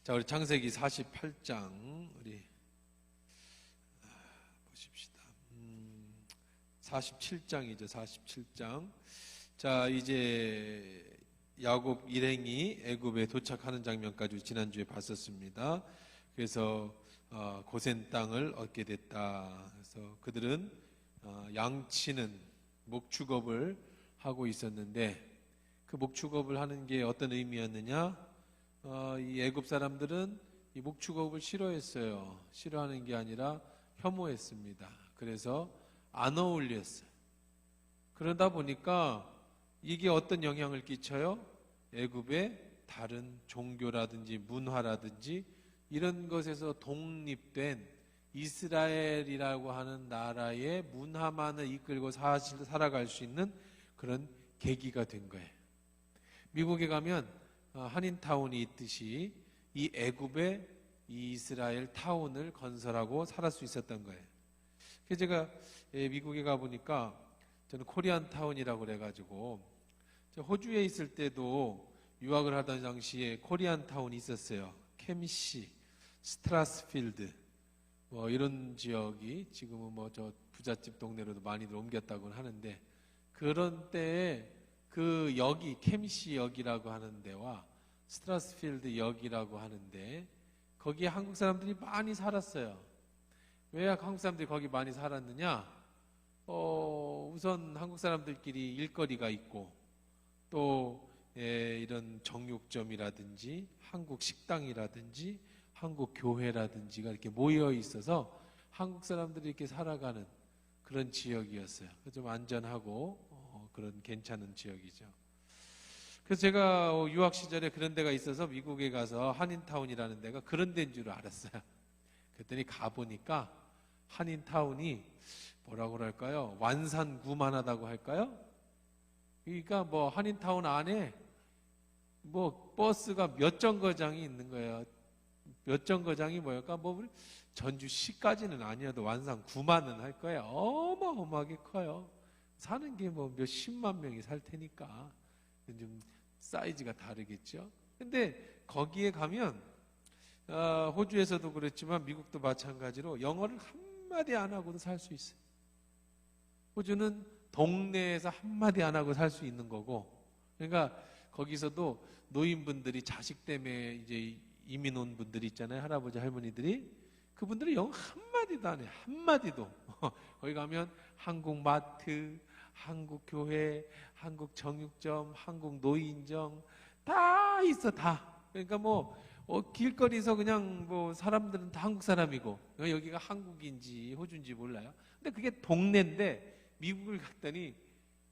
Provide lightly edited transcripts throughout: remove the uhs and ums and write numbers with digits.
자, 우리 창세기 48장 우리 보십시다. 47장이죠. 47장. 자, 이제 야곱 일행이 애굽에 도착하는 장면까지 지난주에 봤었습니다. 그래서 고센 땅을 얻게 됐다. 그래서 그들은 양치는 목축업을 하고 있었는데, 그 목축업을 하는 게 어떤 의미였느냐? 이 애굽 사람들은 이 목축업을 싫어했어요. 싫어하는 게 아니라 혐오했습니다. 그래서 안 어울렸어요. 그러다 보니까 이게 어떤 영향을 끼쳐요? 애굽의 다른 종교라든지 문화라든지 이런 것에서 독립된 이스라엘이라고 하는 나라의 문화만을 이끌고 살아갈 수 있는 그런 계기가 된 거예요. 미국에 가면 한인타운이 있듯이 이 애굽에 이 이스라엘 타운을 건설하고 살 수 있었던 거예요. 그래서 제가 미국에 가보니까 저는 코리안 타운이라고 그래가지고, 호주에 있을 때도 유학을 하던 당시에 코리안 타운이 있었어요. 캠시, 스트라스필드 뭐 이런 지역이 지금은 뭐 저 부잣집 동네로도 많이들 옮겼다고 하는데, 그런 때에 그 역이 캠시 역이라고 하는 데와 스트라스필드 역이라고 하는데, 거기에 한국 사람들이 많이 살았어요. 왜 한국 사람들이 거기 많이 살았느냐? 우선 한국 사람들끼리 일거리가 있고, 또 이런 정육점이라든지 한국 식당이라든지 한국 교회라든지가 이렇게 모여 있어서 한국 사람들이 이렇게 살아가는 그런 지역이었어요. 좀 안전하고 그런 괜찮은 지역이죠. 그래서 제가 유학 시절에 그런 데가 있어서 미국에 가서 한인타운이라는 데가 그런 데인 줄 알았어요. 그랬더니 가보니까 한인타운이 뭐라고 그럴까요? 완산구만하다고 할까요? 그러니까 뭐 한인타운 안에 뭐 버스가 몇 정거장이 있는 거예요. 몇 정거장이 뭐랄까, 뭐 전주시까지는 아니어도 완산구만은 할 거예요. 어마어마하게 커요. 사는 게 뭐 몇십만 명이 살 테니까 좀 사이즈가 다르겠죠. 근데 거기에 가면 호주에서도 그렇지만 미국도 마찬가지로 영어를 한마디 안 하고도 살 수 있어요. 호주는 동네에서 한마디 안 하고 살 수 있는 거고, 그러니까 거기서도 노인분들이 자식 때문에 이제 이민 온 분들이 있잖아요. 할아버지 할머니들이, 그분들이 영어 한마디도 안 해요. 한마디도. 거기 가면 한국 마트, 한국 교회, 한국 정육점, 한국 노인정 다 있어, 다. 그러니까 뭐 길거리에서 그냥 뭐 사람들은 다 한국 사람이고, 여기가 한국인지 호주인지 몰라요. 근데 그게 동네인데 미국을 갔더니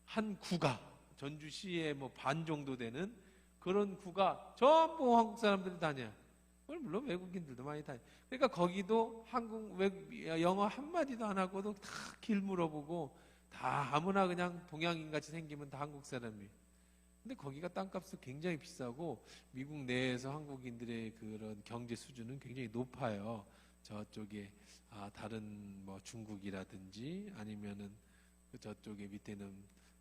한 구가, 전주시의 뭐 반 정도 되는 그런 구가 전부 한국 사람들이 다녀요. 물론 외국인들도 많이 다녀요. 그러니까 거기도 영어 한마디도 안 하고도 다 길 물어보고, 다 아무나 그냥 동양인 같이 생기면 다 한국 사람이에요. 근데 거기가 땅값도 굉장히 비싸고 미국 내에서 한국인들의 그런 경제 수준은 굉장히 높아요. 저쪽에 다른 뭐 중국이라든지 아니면은 저쪽에 밑에는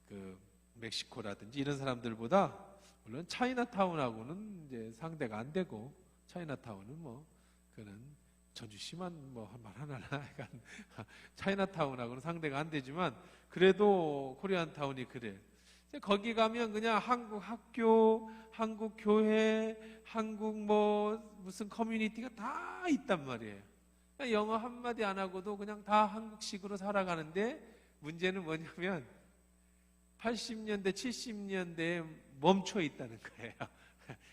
그 멕시코라든지 이런 사람들보다, 물론 차이나타운하고는 이제 상대가 안 되고, 차이나타운은 뭐 그런 전주시만 뭐 말 하나 약간 차이나타운하고는 상대가 안 되지만, 그래도 코리안타운이 그래. 거기 가면 그냥 한국 학교, 한국 교회, 한국 뭐 무슨 커뮤니티가 다 있단 말이에요. 영어 한마디 안 하고도 그냥 다 한국식으로 살아가는데, 문제는 뭐냐면 80년대, 70년대에 멈춰 있다는 거예요.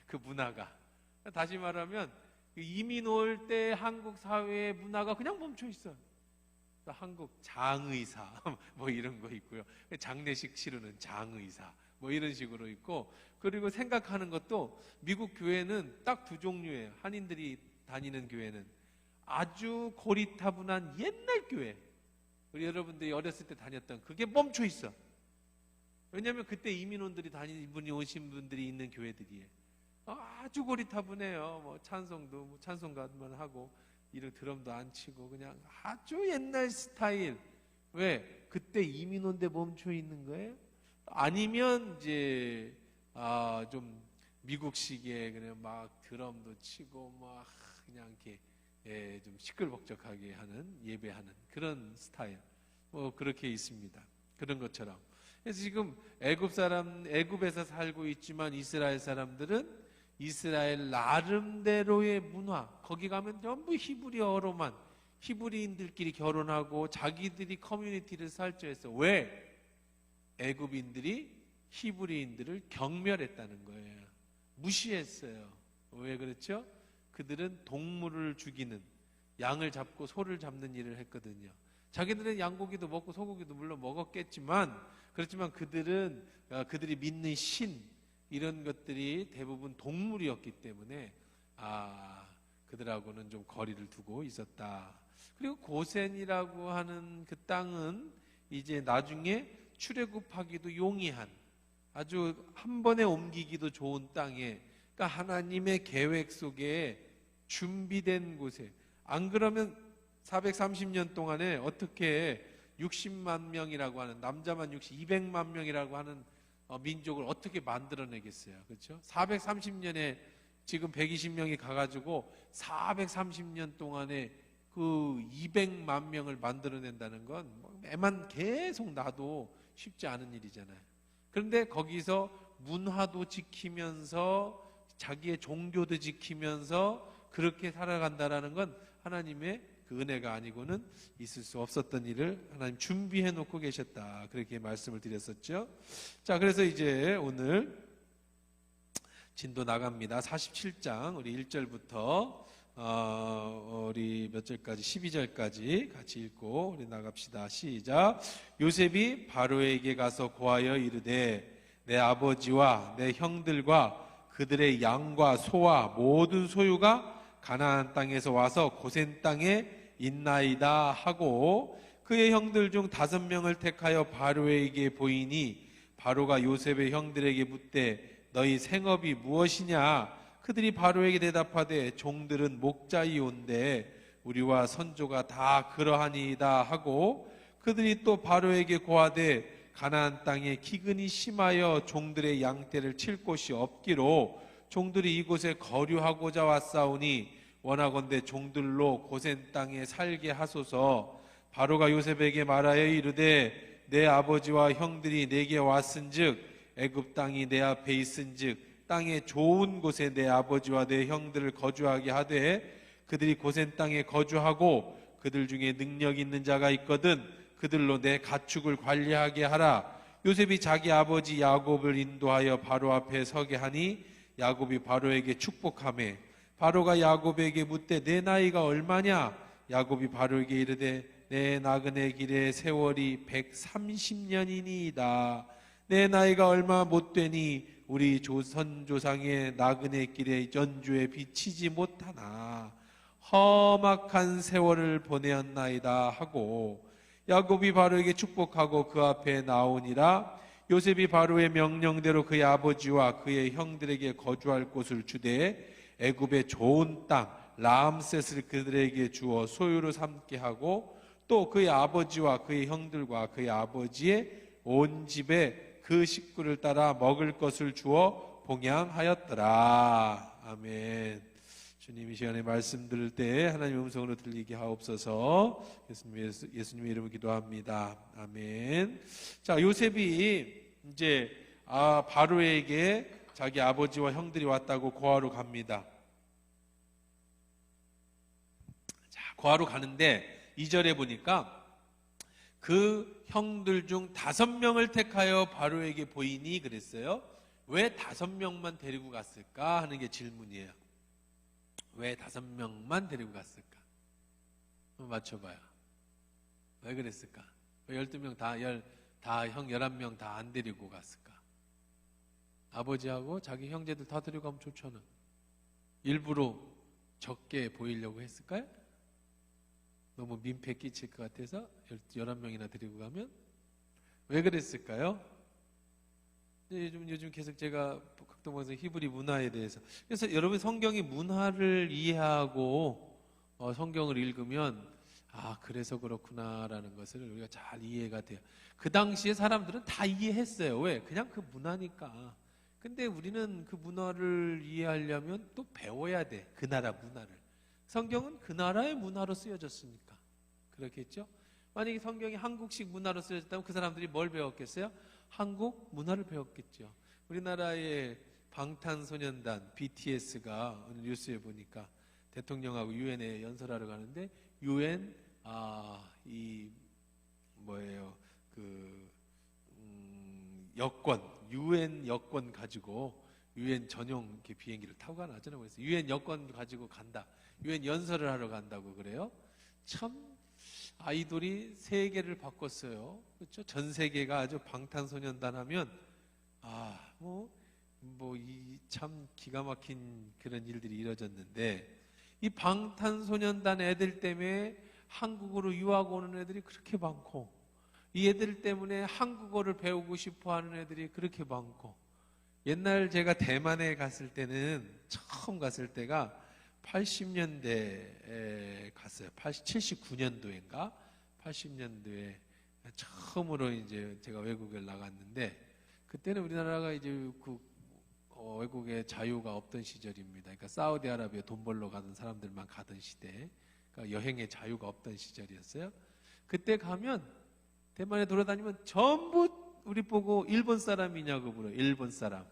그 문화가. 다시 말하면 이민 올 때 한국 사회의 문화가 그냥 멈춰 있어요. 한국 장의사 뭐 이런 거 있고요. 장례식 치르는 장의사 뭐 이런 식으로 있고, 그리고 생각하는 것도 미국 교회는 딱 두 종류예요. 한인들이 다니는 교회는 아주 고리타분한 옛날 교회, 우리 여러분들이 어렸을 때 다녔던 그게 멈춰 있어. 왜냐하면 그때 이민원들이 이분이 오신 분들이 있는 교회들이에요. 아주 고리타분해요. 뭐 찬송도 뭐 찬송가만 하고 이런 드럼도 안 치고 그냥 아주 옛날 스타일. 왜? 그때 이민 온데 멈춰 있는 거예요? 아니면 이제 좀 미국식의 그냥 막 드럼도 치고 막 그냥 이렇게 좀 시끌벅적하게 하는 예배하는 그런 스타일 뭐 그렇게 있습니다. 그런 것처럼. 그래서 지금 애굽에서 살고 있지만 이스라엘 사람들은 이스라엘 나름대로의 문화, 거기 가면 전부 히브리어로만 히브리인들끼리 결혼하고 자기들이 커뮤니티를 설정해서 왜? 애굽인들이 히브리인들을 경멸했다는 거예요. 무시했어요. 왜 그렇죠? 그들은 동물을 죽이는, 양을 잡고 소를 잡는 일을 했거든요. 자기들은 양고기도 먹고 소고기도 물론 먹었겠지만, 그렇지만 그들이 믿는 신 이런 것들이 대부분 동물이었기 때문에 그들하고는 좀 거리를 두고 있었다. 그리고 고센이라고 하는 그 땅은 이제 나중에 출애굽하기도 용이한, 아주 한 번에 옮기기도 좋은 땅에, 그러니까 하나님의 계획 속에 준비된 곳에, 안 그러면 430년 동안에 어떻게 60만 명이라고 하는, 남자만 200만 명이라고 하는 민족을 어떻게 만들어내겠어요? 그렇죠? 430년에 지금 120명이 가가지고 430년 동안에 그 200만 명을 만들어낸다는 건 애만 계속 놔도 쉽지 않은 일이잖아요. 그런데 거기서 문화도 지키면서 자기의 종교도 지키면서 그렇게 살아간다라는 건 하나님의 그 은혜가 아니고는 있을 수 없었던 일을 하나님 준비해 놓고 계셨다. 그렇게 말씀을 드렸었죠. 자, 그래서 이제 오늘 진도 나갑니다. 47장 우리 1절부터 우리 몇 절까지 12절까지 같이 읽고 우리 나갑시다. 시작. 요셉이 바로에게 가서 고하여 이르되 내 아버지와 내 형들과 그들의 양과 소와 모든 소유가 가나안 땅에서 와서 고센 땅에 있나이다 하고 그의 형들 중 5명을 택하여 바로에게 보이니 바로가 요셉의 형들에게 묻되 너희 생업이 무엇이냐? 그들이 바로에게 대답하되 종들은 목자이온데 우리와 선조가 다 그러하니이다 하고 그들이 또 바로에게 고하되 가나안 땅에 기근이 심하여 종들의 양떼를 칠 곳이 없기로 종들이 이곳에 거류하고자 왔사오니 원하건대 종들로 고센 땅에 살게 하소서. 바로가 요셉에게 말하여 이르되 내 아버지와 형들이 내게 왔은즉 애굽 땅이 내 앞에 있은즉 땅의 좋은 곳에 내 아버지와 내 형들을 거주하게 하되 그들이 고센 땅에 거주하고 그들 중에 능력 있는 자가 있거든 그들로 내 가축을 관리하게 하라. 요셉이 자기 아버지 야곱을 인도하여 바로 앞에 서게 하니 야곱이 바로에게 축복하매 바로가 야곱에게 묻되 내 나이가 얼마냐? 야곱이 바로에게 이르되 내 나그네 길의 세월이 130년이니이다. 내 나이가 얼마 못되니 우리 선조상의 나그네 길의 연주에 비치지 못하나 험악한 세월을 보내었나이다 하고 야곱이 바로에게 축복하고 그 앞에 나오니라. 요셉이 바로의 명령대로 그의 아버지와 그의 형들에게 거주할 곳을 주되 애굽의 좋은 땅 라암셋을 그들에게 주어 소유로 삼게 하고 또 그의 아버지와 그의 형들과 그의 아버지의 온 집에 그 식구를 따라 먹을 것을 주어 봉양하였더라. 아멘. 주님 이 시간에 말씀 들을 때 하나님의 음성으로 들리게 하옵소서. 예수님의 이름으로 기도합니다. 아멘. 자, 요셉이 이제 바로에게 자기 아버지와 형들이 왔다고 고하러 갑니다. 자, 고하러 가는데 2절에 보니까 그 형들 중 5명을 택하여 바로에게 보이니 그랬어요. 왜 5명만 데리고 갔을까 하는 게 질문이에요. 왜 5명만 데리고 갔을까? 한번 맞춰봐요. 왜 그랬을까? 왜 12명 형 11명 다 안 데리고 갔을까? 아버지하고 자기 형제들 다 데려가면 좋잖아. 일부러 적게 보이려고 했을까요? 너무 민폐 끼칠 것 같아서 11명이나 데리고 가면? 왜 그랬을까요? 요즘 계속 제가 극동방에서 히브리 문화에 대해서, 그래서 여러분 성경의 문화를 이해하고 성경을 읽으면 그래서 그렇구나라는 것을 우리가 잘 이해가 돼요. 그 당시에 사람들은 다 이해했어요. 왜? 그냥 그 문화니까. 근데 우리는 그 문화를 이해하려면 또 배워야 돼. 그 나라 문화를. 성경은 그 나라의 문화로 쓰여졌으니까. 그렇겠죠? 만약에 성경이 한국식 문화로 쓰여졌다면 그 사람들이 뭘 배웠겠어요? 한국 문화를 배웠겠죠. 우리나라의 방탄소년단 BTS가 오늘 뉴스에 보니까 대통령하고 유엔에 연설하러 가는데 유엔 여권 유엔 여권 가지고 유엔 전용 이렇게 비행기를 타고 가나 어쩌나 그래서 유엔 여권 가지고 간다. 유엔 연설을 하러 간다고 그래요. 참 아이돌이 세계를 바꿨어요. 그렇죠? 전 세계가 아주 방탄소년단 하면 이 참 기가 막힌 그런 일들이 이루어졌는데 이 방탄소년단 애들 때문에 한국으로 유학 오는 애들이 그렇게 많고 이 애들 때문에 한국어를 배우고 싶어 하는 애들이 그렇게 많고 옛날 제가 대만에 갔을 때는 처음 갔을 때가 80년대에 갔어요. 79년도인가? 80년도에 처음으로 이제 제가 외국을 나갔는데 그때는 우리나라가 이제 외국에 자유가 없던 시절입니다. 그러니까 사우디아라비아 돈 벌러 가던 사람들만 가던 시대, 그러니까 여행의 자유가 없던 시절이었어요. 그때 가면 대만에 돌아다니면 전부 우리 보고 일본 사람이냐고 물어요. 일본 사람.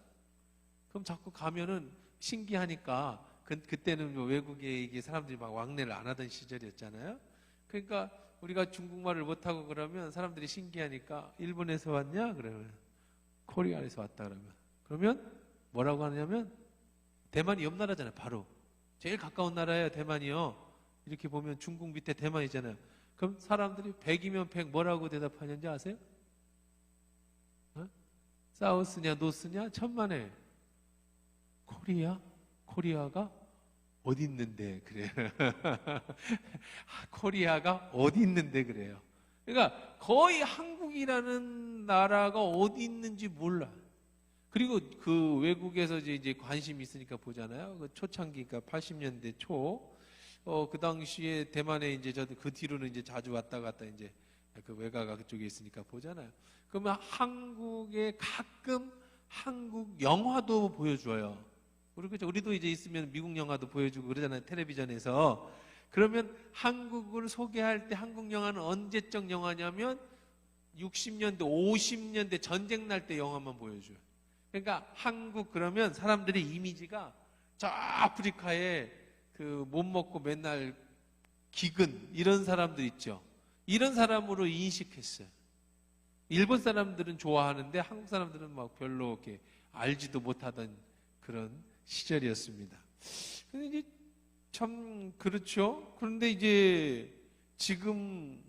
그럼 자꾸 가면은 신기하니까 그때는 외국에 이게 사람들이 막 왕래를 안 하던 시절이었잖아요. 그러니까 우리가 중국말을 못하고 그러면 사람들이 신기하니까 일본에서 왔냐? 그러면 코리아에서 왔다 그러면 뭐라고 하냐면 대만이 옆 나라잖아요. 바로 제일 가까운 나라예요. 대만이요. 이렇게 보면 중국 밑에 대만이잖아요. 그럼 사람들이 100이면 100 뭐라고 대답하는지 아세요? 사우스냐 노스냐 천만에 코리아가 어디 있는데 그래요. 코리아가 어디 있는데 그래요. 그러니까 거의 한국이라는 나라가 어디 있는지 몰라. 그리고 그 외국에서 이제 관심이 있으니까 보잖아요. 그 초창기, 그러니까 80년대 초, 그 당시에 대만에 이제 저도 그 뒤로는 이제 자주 왔다 갔다 이제 그 외가가 그쪽에 있으니까 보잖아요. 그러면 한국에 가끔 한국 영화도 보여줘요. 우리도 이제 있으면 미국 영화도 보여주고 그러잖아요. 텔레비전에서. 그러면 한국을 소개할 때 한국 영화는 언제적 영화냐면 60년대, 50년대 전쟁 날 때 영화만 보여줘요. 그러니까 한국 그러면 사람들의 이미지가 저 아프리카에 그 못 먹고 맨날 기근 이런 사람들 있죠. 이런 사람으로 인식했어요. 일본 사람들은 좋아하는데 한국 사람들은 막 별로 이렇게 알지도 못하던 그런 시절이었습니다. 근데 이제 참 그렇죠. 그런데 이제 지금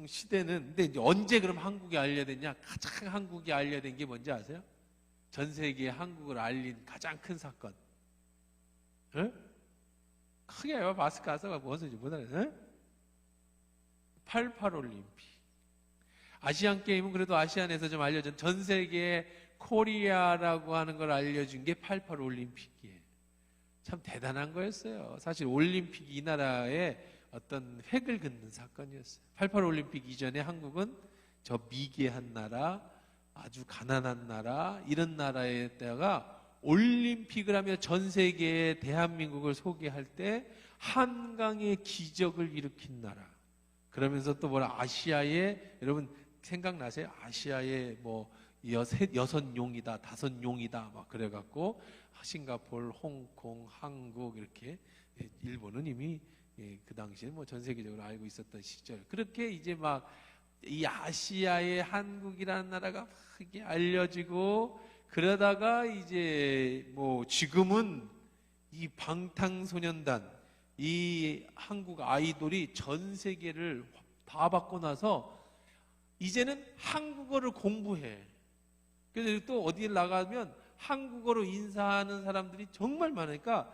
시대는 근데 이제 언제 그럼 한국이 알려야 되냐? 가장 한국이 알려야 된 게 뭔지 아세요? 전 세계에 한국을 알린 가장 큰 사건. 에? 크게 마스크 안 써가 무엇인지 못하네. 88 올림픽. 아시안 게임은 그래도 아시안에서 좀 알려준 전 세계에 코리아라고 하는 걸 알려준 게 88 올림픽이에요. 참 대단한 거였어요. 사실 올림픽이 이 나라의 어떤 획을 긋는 사건이었어요. 88 올림픽 이전에 한국은 저 미개한 나라, 아주 가난한 나라, 이런 나라에다가 올림픽을 하며 전 세계에 대한민국을 소개할 때 한강의 기적을 일으킨 나라. 그러면서 또 아시아에 여러분 생각나세요? 아시아에 뭐 여섯 용이다, 다섯 용이다 막 그래갖고 싱가포르, 홍콩, 한국 이렇게 일본은 이미 그 당시에 뭐 전 세계적으로 알고 있었던 시절. 그렇게 이제 막 이 아시아의 한국이라는 나라가 막 이렇게 알려지고 그러다가 이제 뭐 지금은 이 방탄소년단 이 한국 아이돌이 전 세계를 다 받고 나서 이제는 한국어를 공부해. 그래서 또 어디에 나가면 한국어로 인사하는 사람들이 정말 많으니까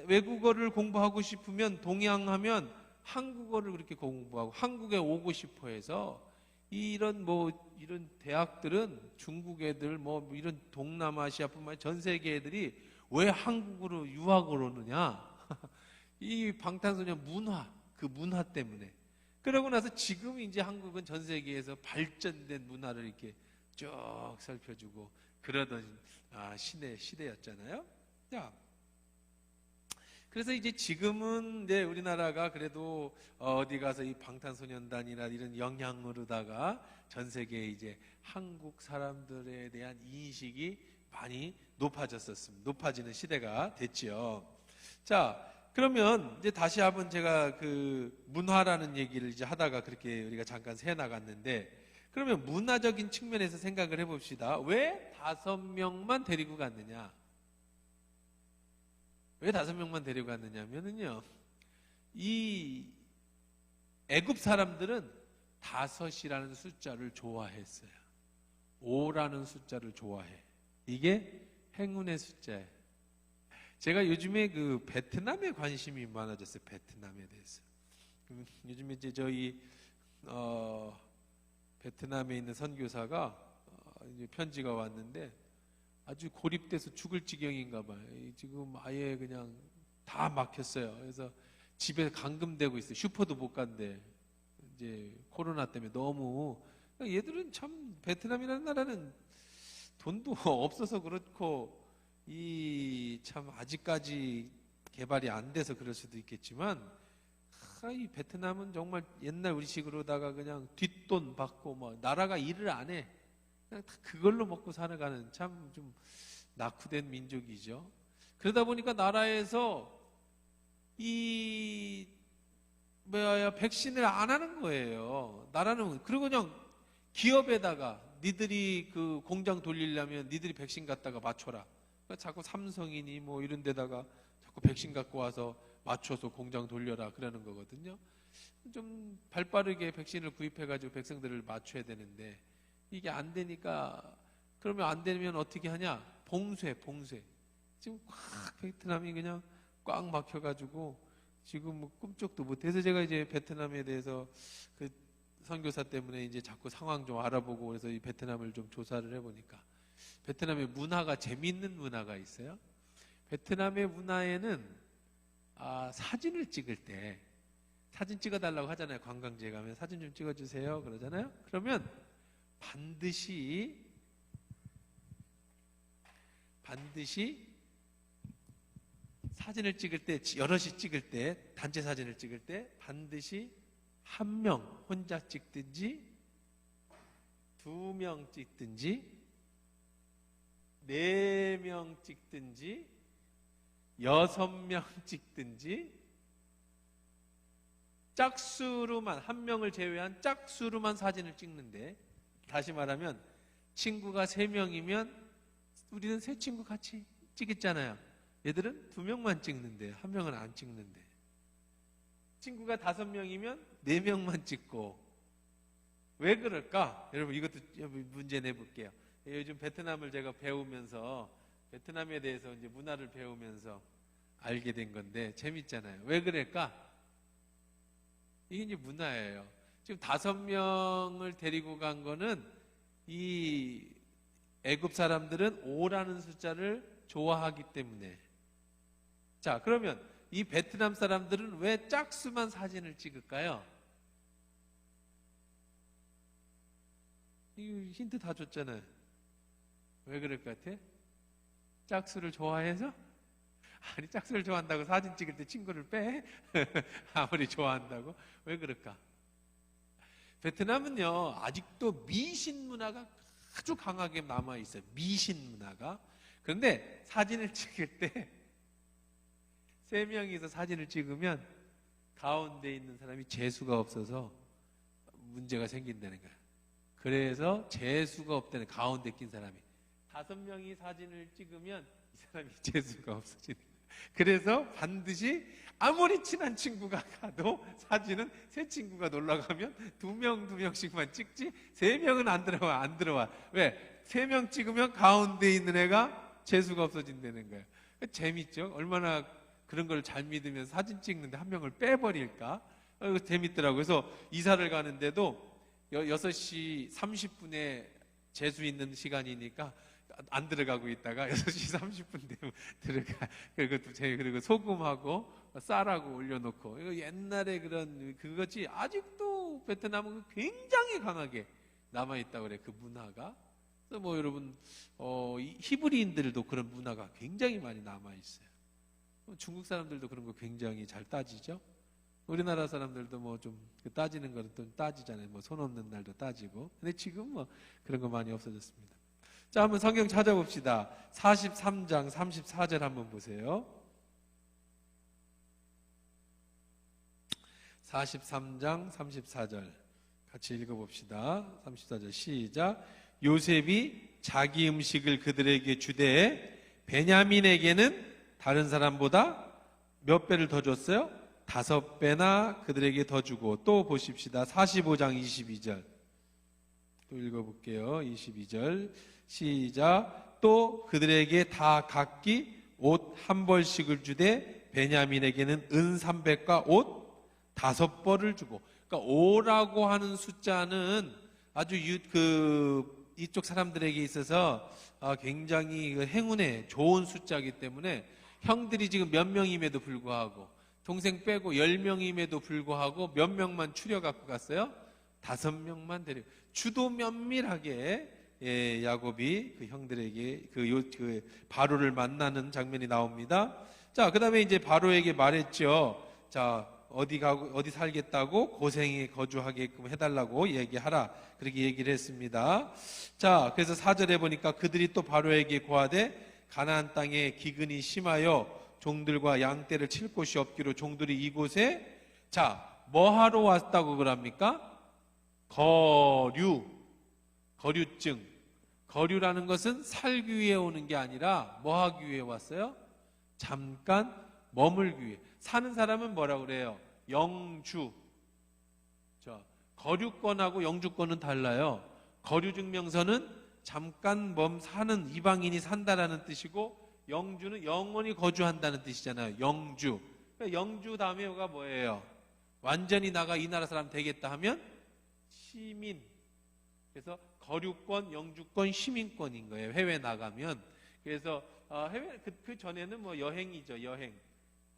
외국어를 공부하고 싶으면 동양하면 한국어를 그렇게 공부하고 한국에 오고 싶어 해서 이런 대학들은 중국 애들 이런 동남아시아뿐만 아니라 전 세계 애들이 왜 한국으로 유학을 오느냐? 이 방탄소년 그 문화 때문에. 그러고 나서 지금 이제 한국은 전 세계에서 발전된 문화를 이렇게 쭉 살펴주고 그러던 시대였잖아요. 자, 그래서 이제 지금은 이제 우리나라가 그래도 어디 가서 이 방탄소년단이나 이런 영향으로다가 전 세계에 이제 한국 사람들에 대한 인식이 많이 높아지는 시대가 됐죠. 자, 그러면 이제 다시 한번 제가 그 문화라는 얘기를 이제 하다가 그렇게 우리가 잠깐 새 나갔는데, 그러면 문화적인 측면에서 생각을 해봅시다. 왜 5명만 데리고 갔느냐? 왜 5명만 데리고 갔느냐면은요, 이 애굽 사람들은 5이라는 숫자를 좋아했어요. 5라는 숫자를 좋아해. 이게 행운의 숫자예요. 제가 요즘에 그 베트남에 관심이 많아졌어요. 베트남에 대해서. 요즘에 이제 저희 베트남에 있는 선교사가 이제 편지가 왔는데 아주 고립돼서 죽을 지경인가 봐요. 지금 아예 그냥 다 막혔어요. 그래서 집에 감금되고 있어요. 슈퍼도 못 간대. 이제 코로나 때문에 너무. 얘들은 참, 베트남이라는 나라는 돈도 없어서 그렇고 이 참 아직까지 개발이 안 돼서 그럴 수도 있겠지만, 이 베트남은 정말 옛날 우리식으로다가 그냥 뒷돈 받고 뭐 나라가 일을 안 해. 그냥 다 그걸로 먹고 살아가는 참 좀 낙후된 민족이죠. 그러다 보니까 나라에서 백신을 안 하는 거예요. 나라는. 그리고 그냥 기업에다가 니들이 그 공장 돌리려면 니들이 백신 갖다가 맞춰라. 그러니까 자꾸 삼성이니 뭐 이런 데다가 자꾸 백신 갖고 와서 맞춰서 공장 돌려라 그러는 거거든요. 좀 발빠르게 백신을 구입해가지고 백성들을 맞춰야 되는데 이게 안 되니까, 그러면 안 되면 어떻게 하냐? 봉쇄. 지금 꽉 베트남이 그냥 꽉 막혀가지고 지금 뭐 꿈쩍도 못해서, 제가 이제 베트남에 대해서 그 선교사 때문에 이제 자꾸 상황 좀 알아보고 그래서 이 베트남을 좀 조사를 해보니까 베트남의 문화가 재미있는 문화가 있어요. 베트남의 문화에는 사진을 찍을 때 사진 찍어달라고 하잖아요. 관광지에 가면 사진 좀 찍어주세요 그러잖아요. 그러면 반드시 사진을 찍을 때, 여럿이 찍을 때, 단체 사진을 찍을 때 반드시 1명 혼자 찍든지 2명 찍든지 4명 찍든지 6명 찍든지 짝수로만, 1명을 제외한 짝수로만 사진을 찍는데, 다시 말하면 친구가 3명이면 우리는 3친구 같이 찍겠잖아요. 얘들은 2명만 찍는데 1명은 안 찍는데, 친구가 5명이면 4명만 찍고. 왜 그럴까? 여러분 이것도 문제 내볼게요. 요즘 베트남을 제가 배우면서, 베트남에 대해서 이제 문화를 배우면서 알게 된 건데 재밌잖아요. 왜 그럴까? 이게 이제 문화예요. 지금 5명을 데리고 간 거는 이 애굽 사람들은 5라는 숫자를 좋아하기 때문에. 자, 그러면 이 베트남 사람들은 왜 짝수만 사진을 찍을까요? 이 힌트 다 줬잖아요. 왜 그럴 것 같아? 짝수를 좋아해서? 아니, 짝수를 좋아한다고 사진 찍을 때 친구를 빼? 아무리 좋아한다고? 왜 그럴까? 베트남은요, 아직도 미신 문화가 아주 강하게 남아있어요. 미신 문화가. 그런데 사진을 찍을 때 3명이서 사진을 찍으면 가운데 있는 사람이 재수가 없어서 문제가 생긴다는 거야. 그래서 재수가 없다는, 가운데 낀 사람이. 5명이 사진을 찍으면 이 사람이 재수가 없어지는 거야. 그래서 반드시 아무리 친한 친구가 가도 사진은 새 친구가 놀러 가면 2명씩만 찍지 3명은 안 들어와. 왜? 3명 찍으면 가운데 있는 애가 재수가 없어진다는 거예요. 재밌죠? 얼마나 그런 걸 잘 믿으면 사진 찍는데 1명을 빼버릴까? 재밌더라고요. 그래서 이사를 가는데도 6시 30분에 재수 있는 시간이니까 안 들어가고 있다가 6시 30분 되면 들어가. 그리고 소금하고 쌀하고 올려놓고. 이거 옛날에 그것이 아직도 베트남은 굉장히 강하게 남아있다고 그래, 그 문화가. 그래서 뭐 여러분 이 히브리인들도 그런 문화가 굉장히 많이 남아 있어요. 중국 사람들도 그런 거 굉장히 잘 따지죠. 우리나라 사람들도 뭐 좀 따지는 거는 또 따지잖아요. 뭐 손 없는 날도 따지고. 근데 지금 뭐 그런 거 많이 없어졌습니다. 자, 한번 성경 찾아봅시다. 43장 34절 한번 보세요. 43장 34절 같이 읽어봅시다. 34절 시작. 요셉이 자기 음식을 그들에게 주되 베냐민에게는 다른 사람보다 몇 배를 더 줬어요? 5배나 그들에게 더 주고. 또 보십시다. 45장 22절 또 읽어볼게요. 22절 시작. 또 그들에게 다 각기 옷 한 벌씩을 주되 베냐민에게는 은 300과 옷 5벌을 주고. 그러니까 5라고 하는 숫자는 아주 이쪽 사람들에게 있어서 굉장히 행운의 좋은 숫자이기 때문에 형들이 지금 몇 명임에도 불구하고 동생 빼고 10명임에도 불구하고 몇 명만 추려 갖고 갔어요? 5명만 데리고. 주도 면밀하게 야곱이 그 형들에게 그 바로를 만나는 장면이 나옵니다. 자, 그 다음에 이제 바로에게 말했죠. 자, 어디 살겠다고? 고생에 거주하게끔 해달라고 얘기하라. 그렇게 얘기를 했습니다. 자, 그래서 4절에 보니까 그들이 또 바로에게 고하되 가나안 땅에 기근이 심하여 종들과 양떼를 칠 곳이 없기로 종들이 이곳에 자, 뭐 하러 왔다고 그럽니까? 거류증. 거류라는 것은 살기 위해 오는 게 아니라 뭐 하기 위해 왔어요? 잠깐 머물기 위해. 사는 사람은 뭐라고 그래요? 영주. 자, 거류권하고 영주권은 달라요. 거류증명서는 잠깐 사는 이방인이 산다라는 뜻이고, 영주는 영원히 거주한다는 뜻이잖아요. 영주. 그러니까 영주 다음에가 뭐예요? 완전히 나가 이 나라 사람 되겠다 하면 시민. 그래서 거류권, 영주권, 시민권인 거예요. 해외 나가면. 그래서 해외 그 전에는 뭐 여행이죠. 여행.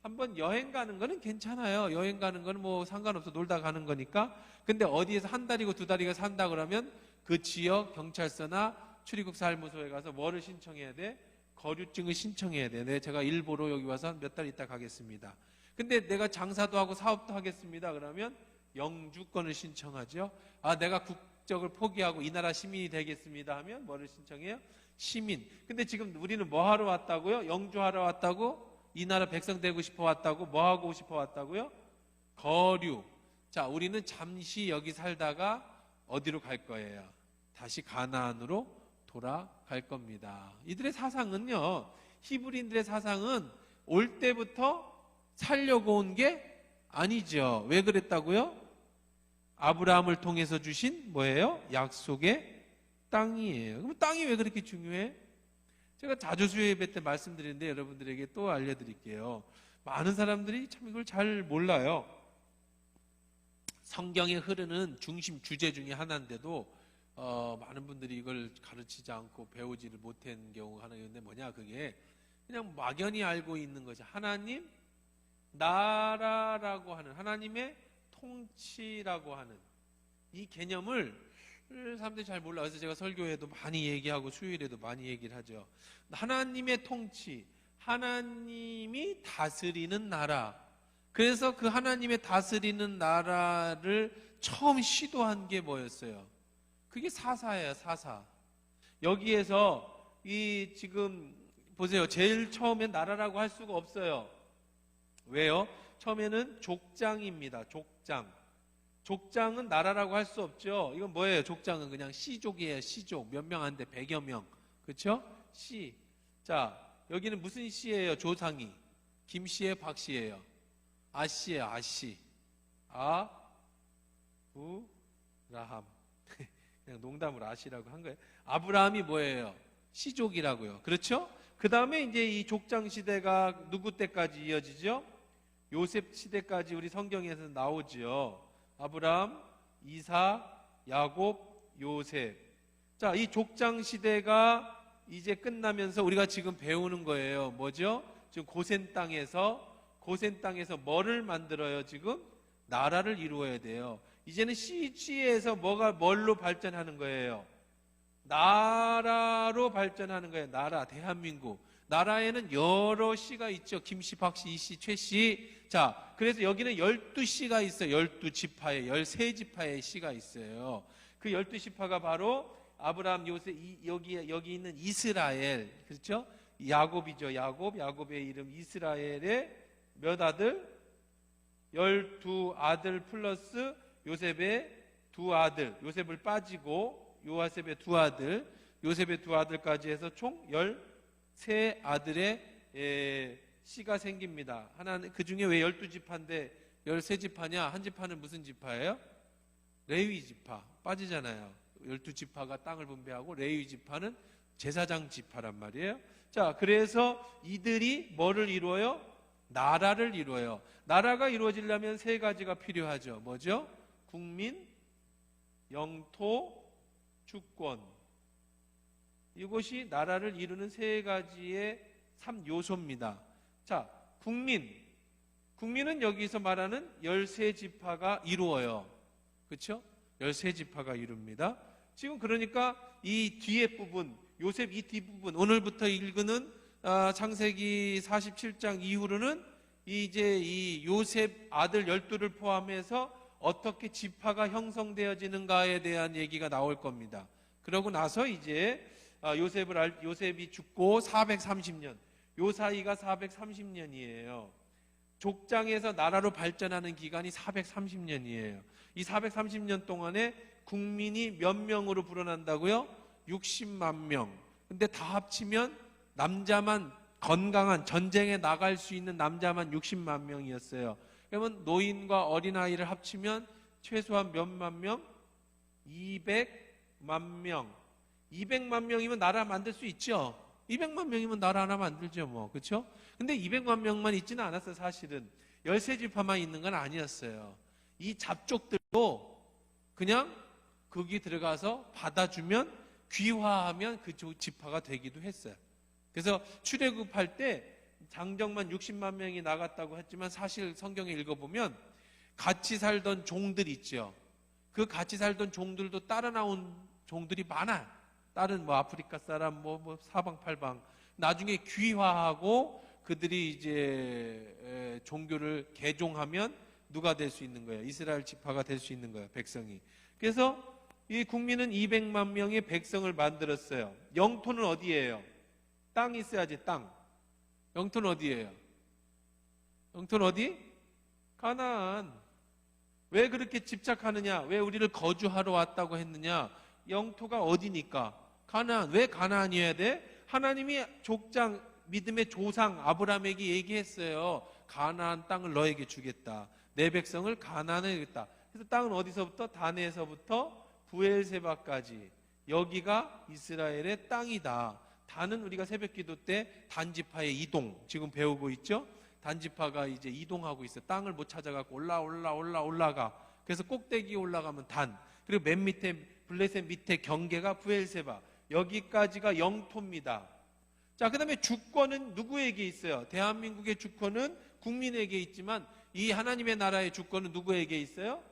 한번 여행 가는 거는 괜찮아요. 여행 가는 거는 뭐 상관없어. 놀다 가는 거니까. 근데 어디에서 한 달이고 두 달이고 산다 그러면 그 지역 경찰서나 출입국 사무소에 가서 뭐를 신청해야 돼? 거류증을 신청해야 돼. 네, 제가 일보로 여기 와서 몇 달 있다 가겠습니다. 근데 내가 장사도 하고 사업도 하겠습니다. 그러면 영주권을 신청하죠. 내가 국적을 포기하고 이 나라 시민이 되겠습니다 하면 뭐를 신청해요? 시민. 근데 지금 우리는 뭐 하러 왔다고요? 영주하러 왔다고? 이 나라 백성 되고 싶어 왔다고? 뭐 하고 싶어 왔다고요? 거류. 자, 우리는 잠시 여기 살다가 어디로 갈 거예요? 다시 가나안으로 돌아갈 겁니다. 이들의 사상은요, 히브리인들의 사상은 올 때부터 살려고 온 게 아니죠. 왜 그랬다고요? 아브라함을 통해서 주신 뭐예요? 약속의 땅이에요. 그럼 땅이 왜 그렇게 중요해? 제가 자주 수요 예배 때 말씀드리는데 여러분들에게 또 알려드릴게요. 많은 사람들이 참 이걸 잘 몰라요. 성경에 흐르는 중심 주제 중에 하나인데도 많은 분들이 이걸 가르치지 않고 배우지를 못한 경우가 하나 있는데 뭐냐, 그게 그냥 막연히 알고 있는 것이 하나님 나라라고 하는 하나님의 통치라고 하는 이 개념을 사람들이 잘 몰라. 그래서 제가 설교에도 많이 얘기하고 수요일에도 많이 얘기를 하죠. 하나님의 통치, 하나님이 다스리는 나라. 그래서 그 하나님의 다스리는 나라를 처음 시도한 게 뭐였어요? 그게 사사예요. 사사. 여기에서 이 지금 보세요. 제일 처음에 나라라고 할 수가 없어요. 왜요? 처음에는 족장입니다. 족장. 족장은 나라라고 할 수 없죠. 이건 뭐예요? 족장은 그냥 시족이에요. 시족. 몇 명 안 돼. 100여 명. 그렇죠? 시. 자, 여기는 무슨 시예요? 조상이. 김씨예요? 박씨예요? 아씨예요. 아씨. 아브라함. 그냥 농담으로 아씨라고 한 거예요. 아브라함이 뭐예요? 시족이라고요. 그렇죠? 그 다음에 이제 이 족장 시대가 누구 때까지 이어지죠? 요셉 시대까지 우리 성경에서 나오죠. 아브라함, 이삭, 야곱, 요셉. 자, 이 족장 시대가 이제 끝나면서 우리가 지금 배우는 거예요. 뭐죠? 지금 고센 땅에서 뭐를 만들어요? 지금 나라를 이루어야 돼요. 이제는 시에서 뭘로 발전하는 거예요? 나라로 발전하는 거예요. 나라, 대한민국. 나라에는 여러 씨가 있죠. 김씨, 박씨, 이씨, 최씨. 자, 그래서 여기는 12씨가 있어요. 12지파에, 13지파의 씨가 있어요. 그 12지파가 바로 아브라함, 요셉, 여기 있는 이스라엘. 그렇죠? 야곱이죠. 야곱의 이름 이스라엘의 몇 아들? 12아들 플러스 요셉의 2아들. 요셉을 빠지고 요셉의 2아들. 요셉의 2아들까지 해서 총 13아들의 씨가 생깁니다. 하나는 그 중에 왜 12지파인데 13지파냐? 한 지파는 무슨 지파예요? 레위 지파. 빠지잖아요. 12지파가 땅을 분배하고 레위 지파는 제사장 지파란 말이에요. 자, 그래서 이들이 뭐를 이루어요? 나라를 이루어요. 나라가 이루어지려면 세 가지가 필요하죠. 뭐죠? 국민, 영토, 주권. 이것이 나라를 이루는 세 가지의 3요소입니다. 자, 국민은 여기서 말하는 13지파가 이루어요. 그렇죠? 13지파가 이룹니다. 지금 그러니까 이 뒤에 부분, 요셉 이 뒷부분, 오늘부터 읽는 창세기 47장 이후로는 이제 이 요셉 아들 12를 포함해서 어떻게 지파가 형성되어지는가에 대한 얘기가 나올 겁니다. 그러고 나서 이제 요셉이 죽고 430년, 요 사이가 430년이에요. 족장에서 나라로 발전하는 기간이 430년이에요. 이 430년 동안에 국민이 몇 명으로 불어난다고요? 60만 명. 근데 다 합치면 남자만 건강한 전쟁에 나갈 수 있는 남자만 60만 명이었어요. 그러면 노인과 어린아이를 합치면 최소한 몇만 명? 200만 명. 200만 명이면 나라 만들 수 있죠. 200만 명이면 나라 하나 만들죠, 뭐. 그렇죠? 근데 200만 명만 있지는 않았어요, 사실은. 13지파만 있는 건 아니었어요. 이 잡족들도 그냥 거기 들어가서 받아주면 귀화하면 그 지파가 되기도 했어요. 그래서 출애굽할 때 장정만 60만 명이 나갔다고 했지만 사실 성경에 읽어보면 같이 살던 종들 있죠. 그 같이 살던 종들도 따라 나온 종들이 많아요. 다른 뭐 아프리카 사람 뭐 사방팔방 나중에 귀화하고 그들이 이제 종교를 개종하면 누가 될 수 있는 거예요? 이스라엘 지파가 될 수 있는 거예요, 백성이. 그래서 이 국민은 200만 명의 백성을 만들었어요. 영토는 어디예요? 땅이 있어야지, 땅. 영토는 어디예요? 영토는 어디? 가나안. 왜 그렇게 집착하느냐? 왜 우리를 거주하러 왔다고 했느냐? 영토가 어디니까? 가나안. 왜 가나안이어야 돼? 하나님이 족장, 믿음의 조상 아브라함에게 얘기했어요. 가나안 땅을 너에게 주겠다. 내 백성을 가나안에 주겠다. 그래서 땅은 어디서부터? 다네에서부터 부엘세바까지. 여기가 이스라엘의 땅이다. 단은 우리가 새벽기도 때 단지파의 이동, 지금 배우고 있죠? 단지파가 이제 이동하고 있어. 땅을 못 찾아갖고 올라가. 그래서 꼭대기에 올라가면 단. 그리고 맨 밑에 블레셋 밑에 경계가 부엘세바. 여기까지가 영토입니다. 자, 그 다음에 주권은 누구에게 있어요? 대한민국의 주권은 국민에게 있지만 이 하나님의 나라의 주권은 누구에게 있어요?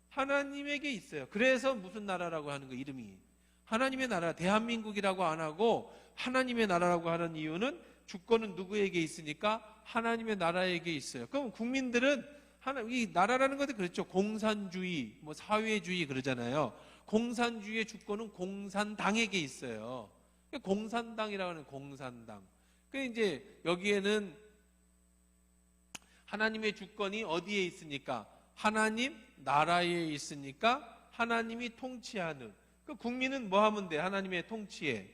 하나님에게 있어요. 그래서 무슨 나라라고 하는 거 이름이? 하나님의 나라, 대한민국이라고 안 하고 하나님의 나라라고 하는 이유는 주권은 누구에게 있으니까 하나님의 나라에게 있어요. 그럼 국민들은 이 나라라는 것도 그렇죠. 공산주의, 뭐 사회주의 그러잖아요. 공산주의의 주권은 공산당에게 있어요. 공산당이라고 하는 공산당. 그 이제 여기에는 하나님의 주권이 어디에 있으니까? 하나님 나라에 있으니까 하나님이 통치하는. 그 국민은 뭐 하면 돼? 하나님의 통치에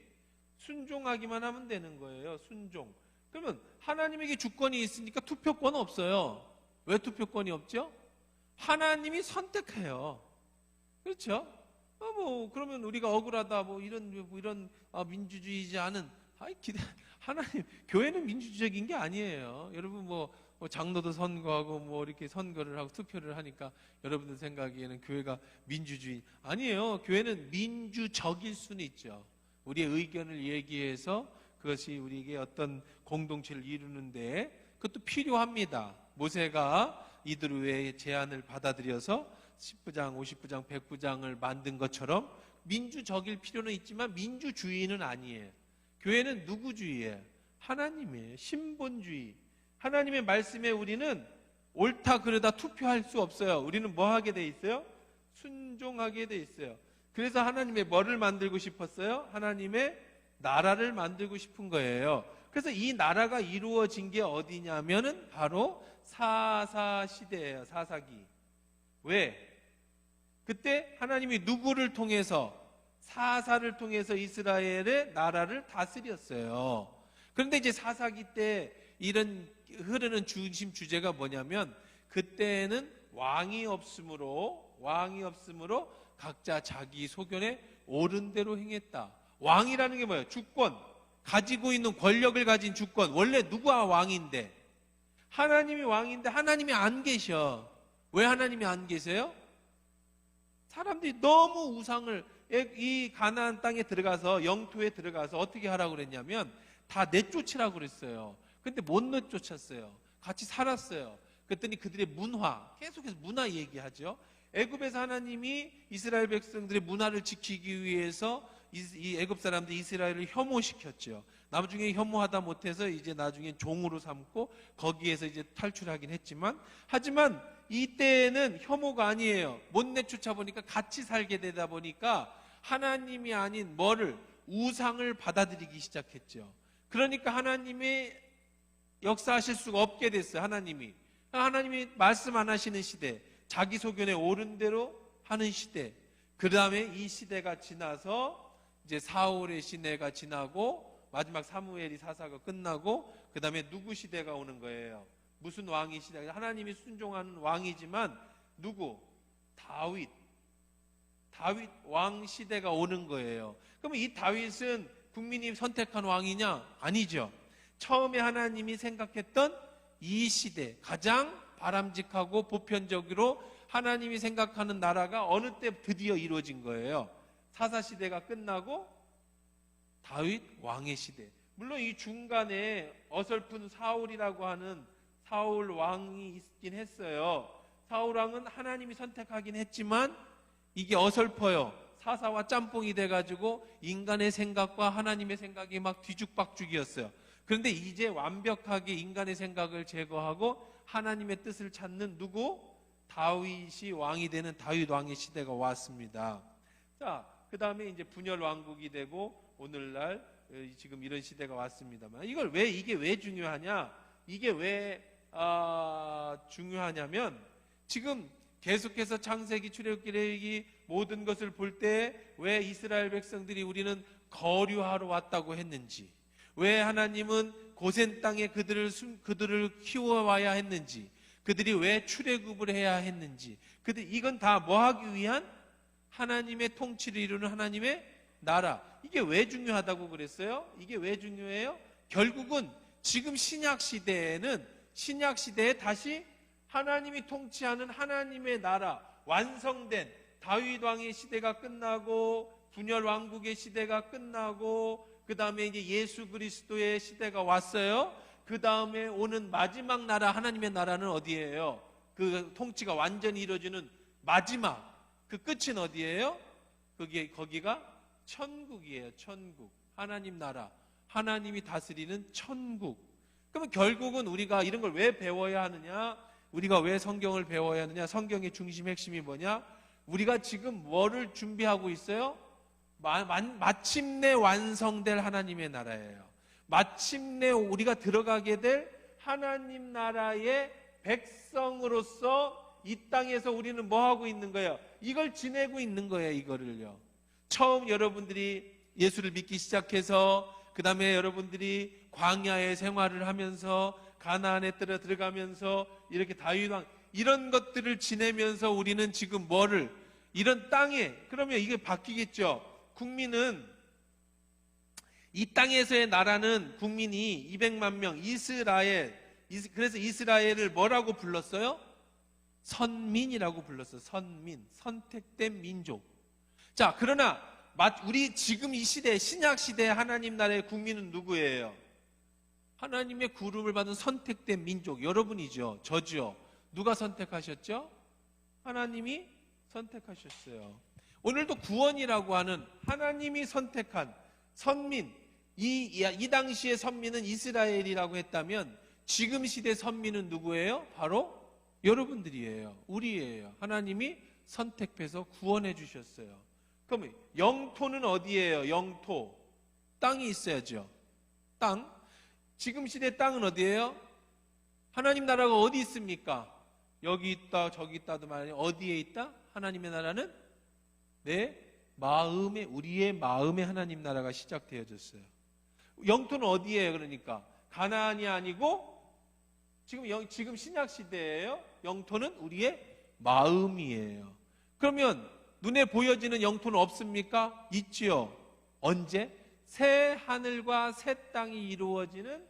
순종하기만 하면 되는 거예요. 순종. 그러면 하나님에게 주권이 있으니까 투표권 없어요. 왜 투표권이 없죠? 하나님이 선택해요. 그렇죠? 그러면 우리가 억울하다, 이런 민주주의지 않은, 하나님, 교회는 민주주의적인 게 아니에요. 여러분 장로도 선거하고 이렇게 선거를 하고 투표를 하니까 여러분들 생각에는 교회가 민주주의 아니에요. 교회는 민주적일 수는 있죠. 우리의 의견을 얘기해서 그것이 우리에게 어떤 공동체를 이루는데 그것도 필요합니다. 모세가 이들 외에 제안을 받아들여서 10부장, 50부장, 100부장을 만든 것처럼 민주적일 필요는 있지만 민주주의는 아니에요. 교회는 누구주의예요? 하나님이에요. 신본주의. 하나님의 말씀에 우리는 옳다 그르다 투표할 수 없어요. 우리는 뭐 하게 돼 있어요? 순종하게 돼 있어요. 그래서 하나님의 뭐를 만들고 싶었어요? 하나님의 나라를 만들고 싶은 거예요. 그래서 이 나라가 이루어진 게 어디냐면은 바로 사사시대예요. 사사기. 왜? 그때 하나님이 누구를 통해서, 사사를 통해서 이스라엘의 나라를 다스렸어요. 그런데 이제 사사기 때 이런 흐르는 중심 주제가 뭐냐면, 그때는 왕이 없으므로 각자 자기 소견에 옳은 대로 행했다. 왕이라는 게 뭐예요? 주권, 가지고 있는 권력을 가진 주권. 원래 누가 왕인데? 하나님이 왕인데 하나님이 안 계셔. 왜 하나님이 안 계세요? 사람들이 너무 우상을, 이 가나안 땅에 들어가서, 영토에 들어가서 어떻게 하라고 그랬냐면 다 내쫓으라고 그랬어요. 근데 못 내쫓았어요. 같이 살았어요. 그랬더니 그들의 문화, 계속해서 문화 얘기하죠. 애굽에서 하나님이 이스라엘 백성들의 문화를 지키기 위해서 이 애굽 사람들이 이스라엘을 혐오시켰죠. 나중에 혐오하다 못해서 이제 나중에 종으로 삼고 거기에서 이제 탈출하긴 했지만, 하지만 이때는 혐오가 아니에요. 못 내쫓아 보니까 같이 살게 되다 보니까 하나님이 아닌 뭐를, 우상을 받아들이기 시작했죠. 그러니까 하나님이 역사하실 수가 없게 됐어요. 하나님이 말씀 안 하시는 시대, 자기 소견에 옳은 대로 하는 시대. 그 다음에 이 시대가 지나서 이제 사울의 시대가 지나고 마지막 사무엘이 사사가 끝나고 그 다음에 누구 시대가 오는 거예요? 무슨 왕이 시대가? 하나님이 순종하는 왕이지만 누구? 다윗 왕 시대가 오는 거예요. 그러면 이 다윗은 국민이 선택한 왕이냐? 아니죠. 처음에 하나님이 생각했던 이 시대, 가장 바람직하고 보편적으로 하나님이 생각하는 나라가 어느 때 드디어 이루어진 거예요? 사사시대가 끝나고 다윗 왕의 시대. 물론 이 중간에 어설픈 사울이라고 하는 사울 왕이 있긴 했어요. 사울 왕은 하나님이 선택하긴 했지만 이게 어설퍼요. 사사와 짬뽕이 돼가지고 인간의 생각과 하나님의 생각이 막 뒤죽박죽이었어요. 그런데 이제 완벽하게 인간의 생각을 제거하고 하나님의 뜻을 찾는 누구? 다윗이 왕이 되는 다윗 왕의 시대가 왔습니다. 자, 그 다음에 이제 분열 왕국이 되고 오늘날 지금 이런 시대가 왔습니다만, 이게 왜 중요하냐? 이게 왜 중요하냐면, 지금 계속해서 창세기, 출애굽기, 레위기 모든 것을 볼 때 왜 이스라엘 백성들이 우리는 거류하러 왔다고 했는지, 왜 하나님은 고센 땅에 그들을 키워와야 했는지, 그들이 왜 출애굽을 해야 했는지, 이건 다 뭐 하기 위한? 하나님의 통치를 이루는 하나님의 나라. 이게 왜 중요하다고 그랬어요? 이게 왜 중요해요? 결국은 지금 신약 시대에 다시 하나님이 통치하는 하나님의 나라, 완성된 다윗 왕의 시대가 끝나고 분열 왕국의 시대가 끝나고 그 다음에 이제 예수 그리스도의 시대가 왔어요. 그 다음에 오는 마지막 나라, 하나님의 나라는 어디예요? 그 통치가 완전히 이루어지는 마지막, 그 끝은 어디예요? 거기가 천국이에요. 천국. 하나님 나라, 하나님이 다스리는 천국. 그러면 결국은 우리가 이런 걸 왜 배워야 하느냐? 우리가 왜 성경을 배워야 하느냐? 성경의 중심 핵심이 뭐냐? 우리가 지금 뭐를 준비하고 있어요? 마침내 완성될 하나님의 나라예요. 마침내 우리가 들어가게 될 하나님 나라의 백성으로서 이 땅에서 우리는 뭐 하고 있는 거예요? 이걸 지내고 있는 거예요. 이거를요. 처음 여러분들이 예수를 믿기 시작해서 그 다음에 여러분들이 광야의 생활을 하면서 가나안에 들어가면서 이렇게 다윗 왕 이런 것들을 지내면서 우리는 지금 이런 땅에, 그러면 이게 바뀌겠죠. 국민은, 이 땅에서의 나라는 국민이 200만 명, 그래서 이스라엘을 뭐라고 불렀어요? 선민이라고 불렀어요. 선민, 선택된 민족. 자, 그러나 우리 지금 이 시대, 신약 시대 하나님 나라의 국민은 누구예요? 하나님의 구름을 받은 선택된 민족, 여러분이죠. 저죠. 누가 선택하셨죠? 하나님이 선택하셨어요. 오늘도 구원이라고 하는 하나님이 선택한 선민, 이 당시의 선민은 이스라엘이라고 했다면 지금 시대 선민은 누구예요? 바로 여러분들이에요. 우리예요. 하나님이 선택해서 구원해 주셨어요. 그럼 영토는 어디예요? 영토. 땅이 있어야죠. 땅. 지금 시대 땅은 어디예요? 하나님 나라가 어디 있습니까? 여기 있다 저기 있다도 말이에요. 어디에 있다? 하나님의 나라는 내 마음에, 우리의 마음에 하나님 나라가 시작되어졌어요. 영토는 어디예요? 그러니까 가나안이 아니고 지금 신약 시대예요. 영토는 우리의 마음이에요. 그러면 눈에 보여지는 영토는 없습니까? 있지요. 언제? 새 하늘과 새 땅이 이루어지는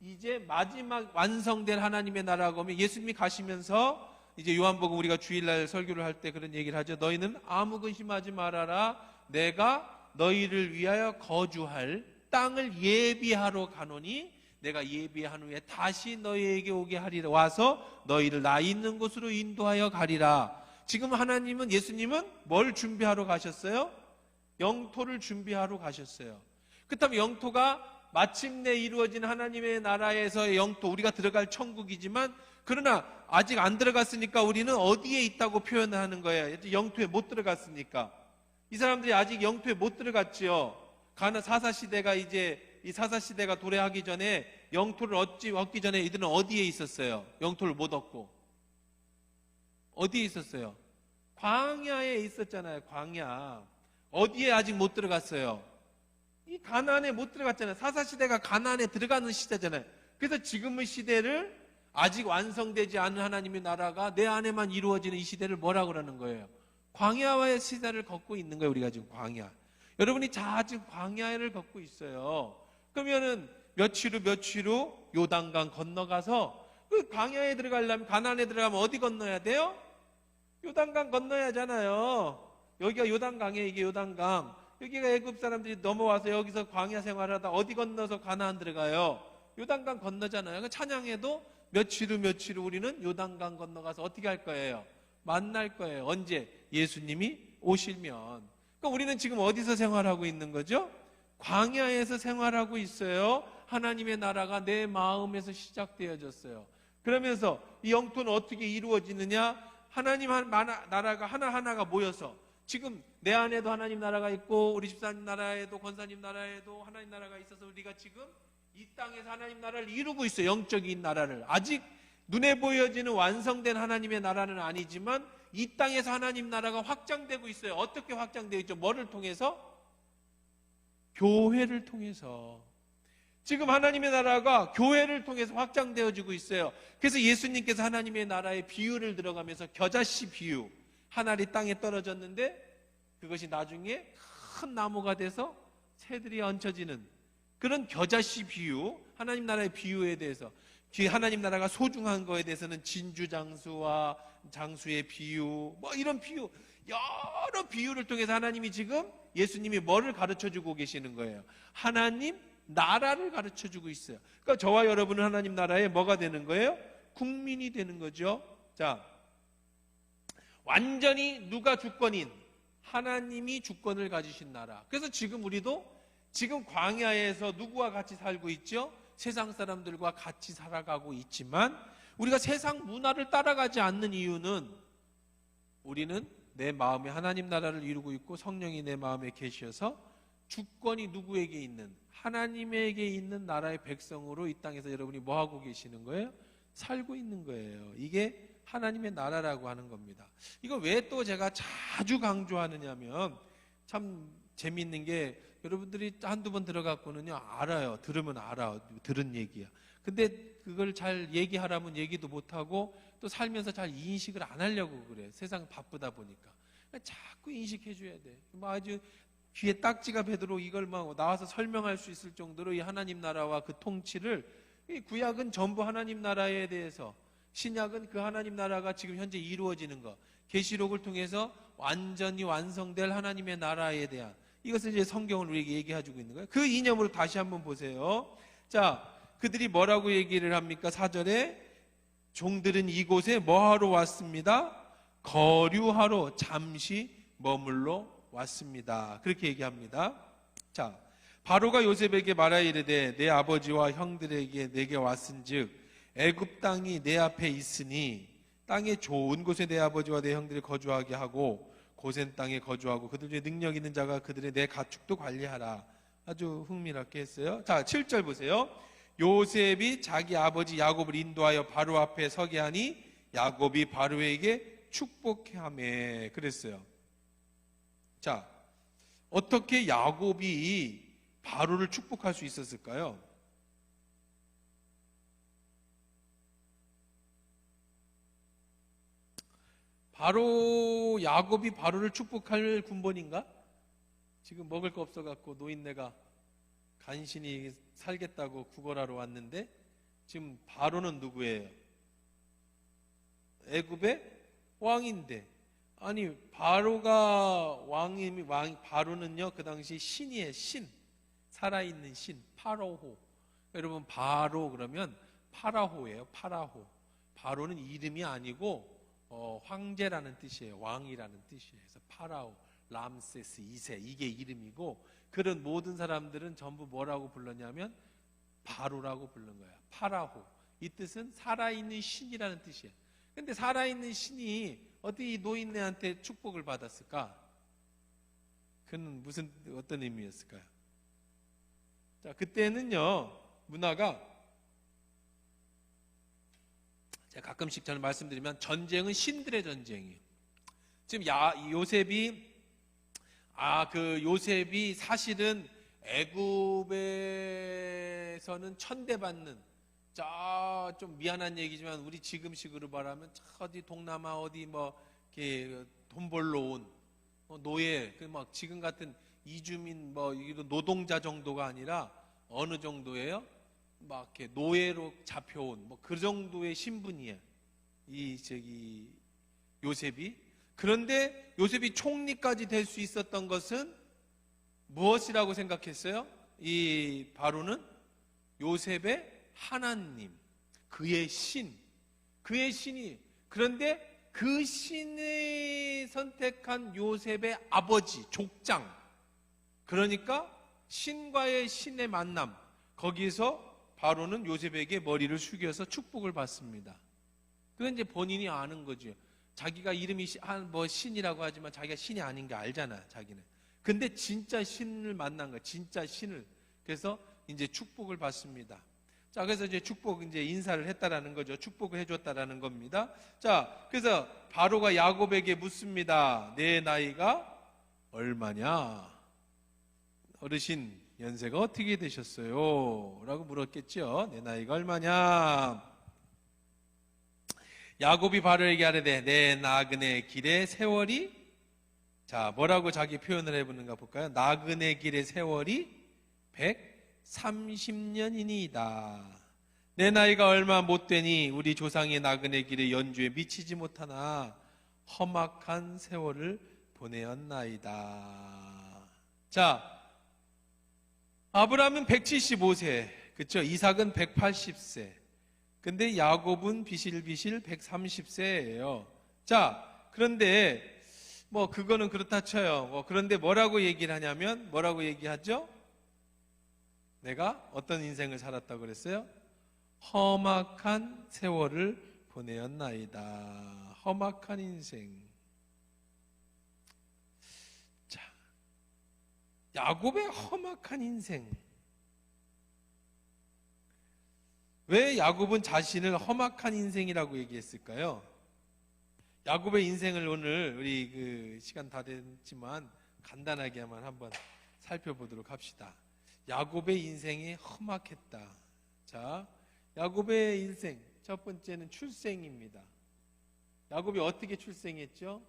이제 마지막 완성될 하나님의 나라가 오면, 예수님이 가시면서 이제 요한복음 우리가 주일날 설교를 할 때 그런 얘기를 하죠. 너희는 아무 근심하지 말아라. 내가 너희를 위하여 거주할 땅을 예비하러 가노니 내가 예비한 후에 다시 너희에게 오게 하리라. 와서 너희를 나 있는 곳으로 인도하여 가리라. 지금 하나님은, 예수님은 뭘 준비하러 가셨어요? 영토를 준비하러 가셨어요. 그렇다면 영토가 마침내 이루어진 하나님의 나라에서의 영토, 우리가 들어갈 천국이지만, 그러나 아직 안 들어갔으니까 우리는 어디에 있다고 표현하는 거예요? 영토에 못 들어갔으니까. 이 사람들이 아직 영토에 못 들어갔지요. 사사시대가 이제 이 사사시대가 도래하기 전에 영토를 얻기 전에 이들은 어디에 있었어요? 영토를 못 얻고 어디에 있었어요? 광야에 있었잖아요. 광야. 어디에 아직 못 들어갔어요? 이 가나안에 못 들어갔잖아요. 사사시대가 가나안에 들어가는 시대잖아요. 그래서 지금의 시대를, 아직 완성되지 않은 하나님의 나라가 내 안에만 이루어지는 이 시대를 뭐라고 그러는 거예요? 광야와의 시대를 걷고 있는 거예요. 우리가 지금 광야. 여러분이 지금 광야를 걷고 있어요. 그러면은 며칠 후 요단강 건너가서, 그 광야에 들어가려면, 가나안에 들어가면 어디 건너야 돼요? 요단강 건너야 하잖아요. 여기가 요단강이에요. 이게 요단강. 여기가 애굽 사람들이 넘어와서 여기서 광야 생활하다 어디 건너서 가나안 들어가요? 요단강 건너잖아요. 찬양에도 며칠 후 우리는 요단강 건너가서 어떻게 할 거예요? 만날 거예요. 언제? 예수님이 오시면. 그러니까 우리는 지금 어디서 생활하고 있는 거죠? 광야에서 생활하고 있어요. 하나님의 나라가 내 마음에서 시작되어졌어요. 그러면서 이 영토는 어떻게 이루어지느냐? 하나님 나라가 하나하나가 모여서, 지금 내 안에도 하나님 나라가 있고 우리 집사님 나라에도 권사님 나라에도 하나님 나라가 있어서 우리가 지금 이 땅에서 하나님 나라를 이루고 있어요. 영적인 나라를. 아직 눈에 보여지는 완성된 하나님의 나라는 아니지만 이 땅에서 하나님 나라가 확장되고 있어요. 어떻게 확장되어 있죠? 뭐를 통해서? 교회를 통해서. 지금 하나님의 나라가 교회를 통해서 확장되어지고 있어요. 그래서 예수님께서 하나님의 나라의 비유를 들어가면서 겨자씨 비유, 한 알이 땅에 떨어졌는데 그것이 나중에 큰 나무가 돼서 새들이 얹혀지는 그런 겨자씨 비유, 하나님 나라의 비유에 대해서, 하나님 나라가 소중한 거에 대해서는 진주장수와 장수의 비유, 뭐 이런 비유, 여러 비유를 통해서 하나님이 지금, 예수님이 뭐를 가르쳐주고 계시는 거예요? 하나님 나라를 가르쳐주고 있어요. 그러니까 저와 여러분은 하나님 나라에 뭐가 되는 거예요? 국민이 되는 거죠. 자, 완전히 누가 주권인? 하나님이 주권을 가지신 나라. 그래서 지금 우리도 지금 광야에서 누구와 같이 살고 있죠? 세상 사람들과 같이 살아가고 있지만 우리가 세상 문화를 따라가지 않는 이유는, 우리는 내 마음에 하나님 나라를 이루고 있고 성령이 내 마음에 계셔서 주권이 누구에게 있는? 하나님에게 있는 나라의 백성으로 이 땅에서 여러분이 뭐 하고 계시는 거예요? 살고 있는 거예요. 이게 하나님의 나라라고 하는 겁니다. 이거 왜 또 제가 자주 강조하느냐면, 참 재미있는 게, 여러분들이 한두 번 들어갔고는요 알아요. 들으면 알아. 들은 얘기야. 근데 그걸 잘 얘기하라면 얘기도 못하고 또 살면서 잘 인식을 안 하려고 그래. 세상 바쁘다 보니까. 자꾸 인식해 줘야 돼. 뭐 아주 귀에 딱지가 배도록 이걸 막 나와서 설명할 수 있을 정도로 이 하나님 나라와 그 통치를, 이 구약은 전부 하나님 나라에 대해서, 신약은 그 하나님 나라가 지금 현재 이루어지는 것, 계시록을 통해서 완전히 완성될 하나님의 나라에 대한, 이것을 이제 성경을 우리에게 얘기해주고 있는 거예요. 그 이념으로 다시 한번 보세요. 자, 그들이 뭐라고 얘기를 합니까? 4절에 종들은 이곳에 뭐하러 왔습니다? 거류하러 잠시 머물러 왔습니다. 그렇게 얘기합니다. 자, 바로가 요셉에게 말하 이르되 내 아버지와 형들에게 내게 왔은즉 애굽 땅이 내 앞에 있으니 땅의 좋은 곳에 내 아버지와 내 형들을 거주하게 하고 고센 땅에 거주하고 그들 중에 능력 있는 자가 그들의 내 가축도 관리하라. 아주 흥미롭게 했어요. 자, 7절 보세요. 요셉이 자기 아버지 야곱을 인도하여 바로 앞에 서게 하니 야곱이 바로에게 축복해 하매 그랬어요. 자, 어떻게 야곱이 바로를 축복할 수 있었을까요? 야곱이 바로를 축복할 군번인가? 지금 먹을 거 없어갖고 노인네가 간신히 살겠다고 구걸하러 왔는데 지금 바로는 누구예요? 애굽의 왕인데, 아니 바로가 바로는요 그 당시 신이에요. 신, 살아있는 신, 파라호. 여러분 바로 그러면 파라호예요. 파라호. 바로는 이름이 아니고 황제라는 뜻이에요. 왕이라는 뜻이에요. 그래서 파라오, 람세스 2세 이게 이름이고, 그런 모든 사람들은 전부 뭐라고 불렀냐면 바로라고 부른 거야. 파라호. 이 뜻은 살아있는 신이라는 뜻이에요. 근데 살아있는 신이 어떻게 이 노인네한테 축복을 받았을까? 그는 어떤 의미였을까요? 자, 그때는요 문화가, 제가 가끔씩 저는 말씀드리면 전쟁은 신들의 전쟁이에요. 지금 요셉이 사실은 애굽에서는 천대받는, 좀 미안한 얘기지만 우리 지금식으로 말하면 어디 동남아 어디 이렇게 돈 벌러 온 노예, 막 지금 같은 이주민 노동자 정도가 아니라 어느 정도예요? 막 이렇게 노예로 잡혀온 그 정도의 신분이에요. 요셉이. 그런데 요셉이 총리까지 될 수 있었던 것은 무엇이라고 생각했어요? 이 바로는 요셉의 하나님, 그의 신이. 그런데 그 신이 선택한 요셉의 아버지, 족장, 그러니까 신과의 신의 만남, 거기서 바로는 요셉에게 머리를 숙여서 축복을 받습니다. 그건 이제 본인이 아는 거죠. 자기가 이름이 신이라고 하지만 자기가 신이 아닌 게 알잖아, 자기는. 근데 진짜 신을 만난 거야, 진짜 신을. 그래서 이제 축복을 받습니다. 자, 그래서 이제 인사를 했다라는 거죠. 축복을 해줬다라는 겁니다. 자, 그래서 바로가 야곱에게 묻습니다. 내 나이가 얼마냐? 어르신, 연세가 어떻게 되셨어요? 라고 물었겠죠. 내 나이가 얼마냐? 야곱이 바로에게 하려되 내 나그네 길의 세월이, 자, 뭐라고 자기 표현을 해보는가 볼까요? 나그네 길의 세월이 130년이니이다. 내 나이가 얼마 못 되니 우리 조상의 나그네 길의 연주에 미치지 못하나 험악한 세월을 보내었나이다. 자, 아브라함은 175세, 그렇죠? 이삭은 180세. 근데 야곱은 비실비실 130세예요. 자, 그런데 그거는 그렇다 쳐요. 그런데 뭐라고 얘기를 하냐면, 뭐라고 얘기하죠? 내가 어떤 인생을 살았다고 그랬어요? 험악한 세월을 보내었나이다. 험악한 인생. 자, 야곱의 험악한 인생. 왜 야곱은 자신을 험악한 인생이라고 얘기했을까요? 야곱의 인생을 오늘 우리 시간 다 됐지만 간단하게만 한번 살펴보도록 합시다. 야곱의 인생이 험악했다. 자, 야곱의 인생 첫 번째는 출생입니다. 야곱이 어떻게 출생했죠?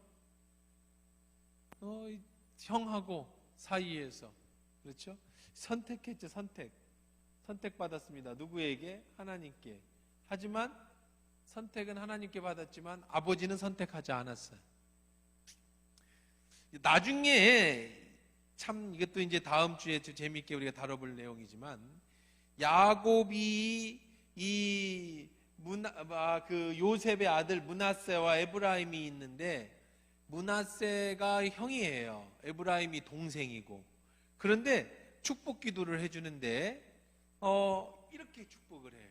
형하고 사이에서, 그렇죠? 선택했죠. 선택받았습니다. 누구에게? 하나님께. 하지만 선택은 하나님께 받았지만 아버지는 선택하지 않았어요. 나중에 참 이것도 이제 다음 주에 재미있게 우리가 다뤄볼 내용이지만, 야곱이 요셉의 아들 므낫세와 에브라임이 있는데, 므낫세가 형이에요. 에브라임이 동생이고. 그런데 축복 기도를 해주는데 이렇게 축복을 해.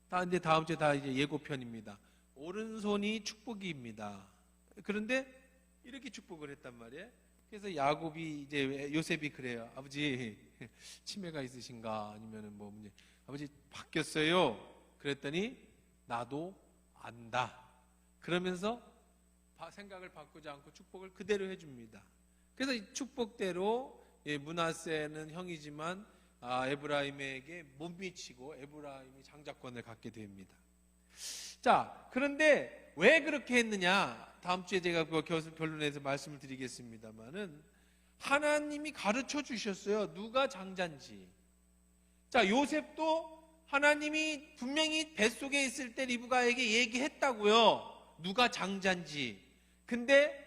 근데 다음 주에 다 이제 예고편입니다. 오른손이 축복이입니다. 그런데 이렇게 축복을 했단 말이에요. 그래서 야곱이 이제 요셉이 그래요. 아버지 치매가 있으신가 아니면은 뭐 문제. 아버지 바뀌었어요. 그랬더니 나도 안다. 그러면서 생각을 바꾸지 않고 축복을 그대로 해줍니다. 그래서 이 축복대로 므낫세는 형이지만 에브라임에게 못 미치고 에브라임이 장자권을 갖게 됩니다. 자, 그런데 왜 그렇게 했느냐? 다음 주에 제가 그 결론에서 말씀을 드리겠습니다만은 하나님이 가르쳐 주셨어요. 누가 장자인지. 자, 요셉도 하나님이 분명히 뱃속에 있을 때 리브가에게 얘기했다고요. 누가 장자인지. 근데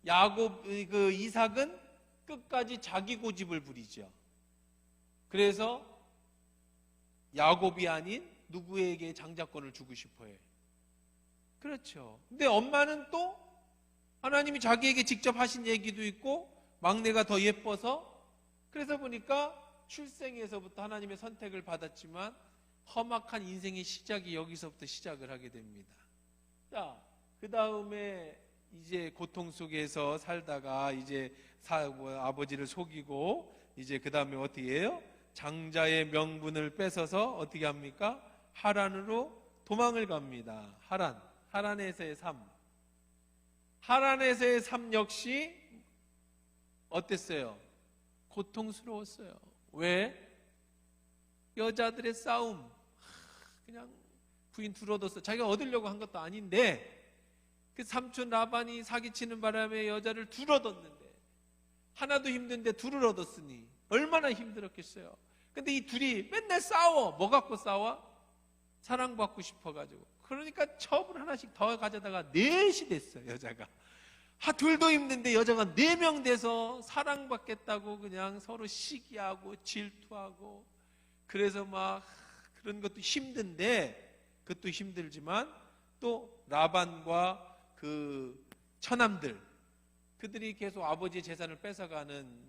야곱, 이삭은 끝까지 자기 고집을 부리죠. 그래서 야곱이 아닌 누구에게 장자권을 주고 싶어해. 그렇죠. 근데 엄마는 또 하나님이 자기에게 직접 하신 얘기도 있고 막내가 더 예뻐서 그래서 보니까 출생에서부터 하나님의 선택을 받았지만 험악한 인생의 시작이 여기서부터 시작을 하게 됩니다. 자, 그 다음에 이제 고통 속에서 살다가 이제 아버지를 속이고 이제 그 다음에 어떻게 해요? 장자의 명분을 뺏어서 어떻게 합니까? 하란으로 도망을 갑니다. 하란에서의 삶. 하란에서의 삶 역시 어땠어요? 고통스러웠어요. 왜? 여자들의 싸움. 그냥 부인 둘 얻었어. 자기가 얻으려고 한 것도 아닌데 그 삼촌 라반이 사기치는 바람에 여자를 둘 얻었는데 하나도 힘든데 둘을 얻었으니 얼마나 힘들었겠어요. 근데 이 둘이 맨날 싸워. 뭐 갖고 싸워? 사랑받고 싶어가지고. 그러니까 첩을 하나씩 더 가져다가 넷이 됐어요. 여자가. 둘도 힘든데 여자가 4명 돼서 사랑받겠다고 그냥 서로 시기하고 질투하고 그래서 막 그런 것도 힘든데 그것도 힘들지만 또 라반과 그 처남들 그들이 계속 아버지의 재산을 뺏어가는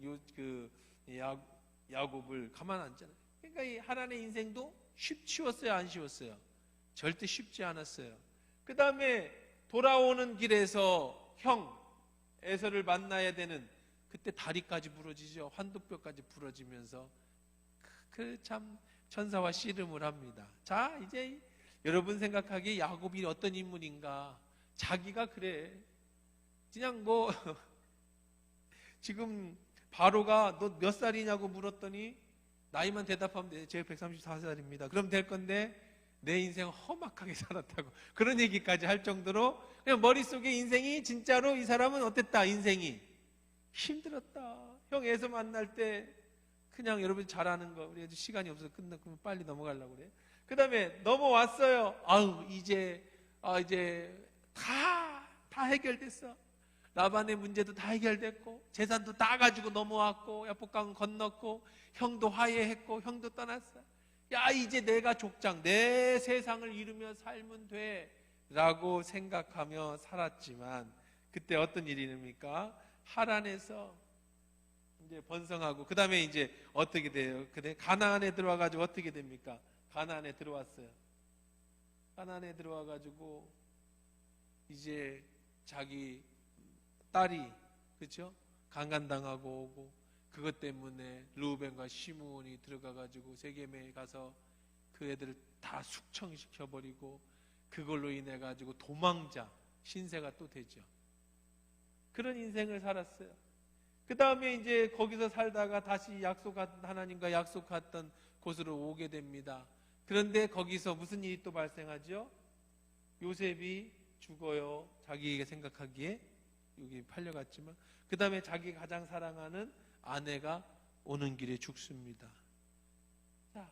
야곱을 가만 안 잖아요. 그러니까 이 하란의 인생도 쉬웠어요, 안 쉬웠어요? 절대 쉽지 않았어요. 그 다음에 돌아오는 길에서 형 에서를 만나야 되는 그때 다리까지 부러지죠. 환도뼈까지 부러지면서 그 참 천사와 씨름을 합니다. 자, 이제 여러분 생각하기에 야곱이 어떤 인물인가? 자기가 그래. 그냥 뭐 지금 바로가 너 몇 살이냐고 물었더니 나이만 대답하면 돼. 제가 134살입니다. 그럼 될 건데 내 인생 험악하게 살았다고 그런 얘기까지 할 정도로 그냥 머릿속에 인생이 진짜로 이 사람은 어땠다? 인생이 힘들었다. 형 에서 만날 때 그냥 여러분 잘 아는 거 우리 시간이 없어서 끝나면 빨리 넘어가려고 그래. 그 다음에 넘어왔어요. 이제 다 해결됐어. 라반의 문제도 다 해결됐고 재산도 다 가지고 넘어왔고 야복강 건넜고 형도 화해했고 형도 떠났어. 야, 이제 내가 족장 내 세상을 이루며 살면 돼 라고 생각하며 살았지만 그때 어떤 일이 일입니까? 하란에서 이제 번성하고 그 다음에 이제 어떻게 돼요? 그때 가나안에 들어와가지고 어떻게 됩니까? 가나안에 들어왔어요. 가나안에 들어와가지고 이제 자기 딸이 그렇죠? 강간당하고 오고 그것 때문에 르우벤과 시므온이 들어가가지고 세겜에 가서 그 애들을 다 숙청시켜버리고 그걸로 인해 가지고 도망자 신세가 또 되죠. 그런 인생을 살았어요. 그 다음에 이제 거기서 살다가 다시 하나님과 약속했던 곳으로 오게 됩니다. 그런데 거기서 무슨 일이 또 발생하죠? 요셉이 죽어요. 자기에게 생각하기에 여기 팔려갔지만 그 다음에 자기 가장 사랑하는 아내가 오는 길에 죽습니다. 자,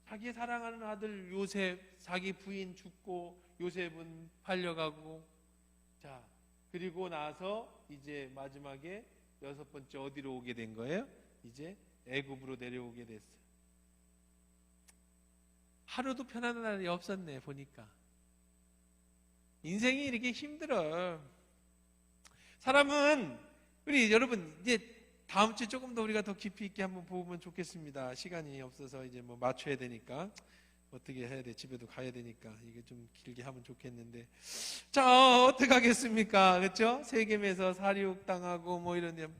자기 사랑하는 아들 요셉, 자기 부인 죽고 요셉은 팔려가고 자, 그리고 나서 이제 마지막에 6번째 어디로 오게 된 거예요? 이제 애굽으로 내려오게 됐어요. 하루도 편안한 날이 없었네 보니까. 인생이 이렇게 힘들어. 사람은 우리 여러분 이제 다음 주에 조금 더 우리가 더 깊이 있게 한번 보면 좋겠습니다. 시간이 없어서 이제 뭐 맞춰야 되니까 어떻게 해야 돼? 집에도 가야 되니까 이게 좀 길게 하면 좋겠는데, 자 어떻게 하겠습니까? 그렇죠? 세겜에서 살육 당하고 뭐 이런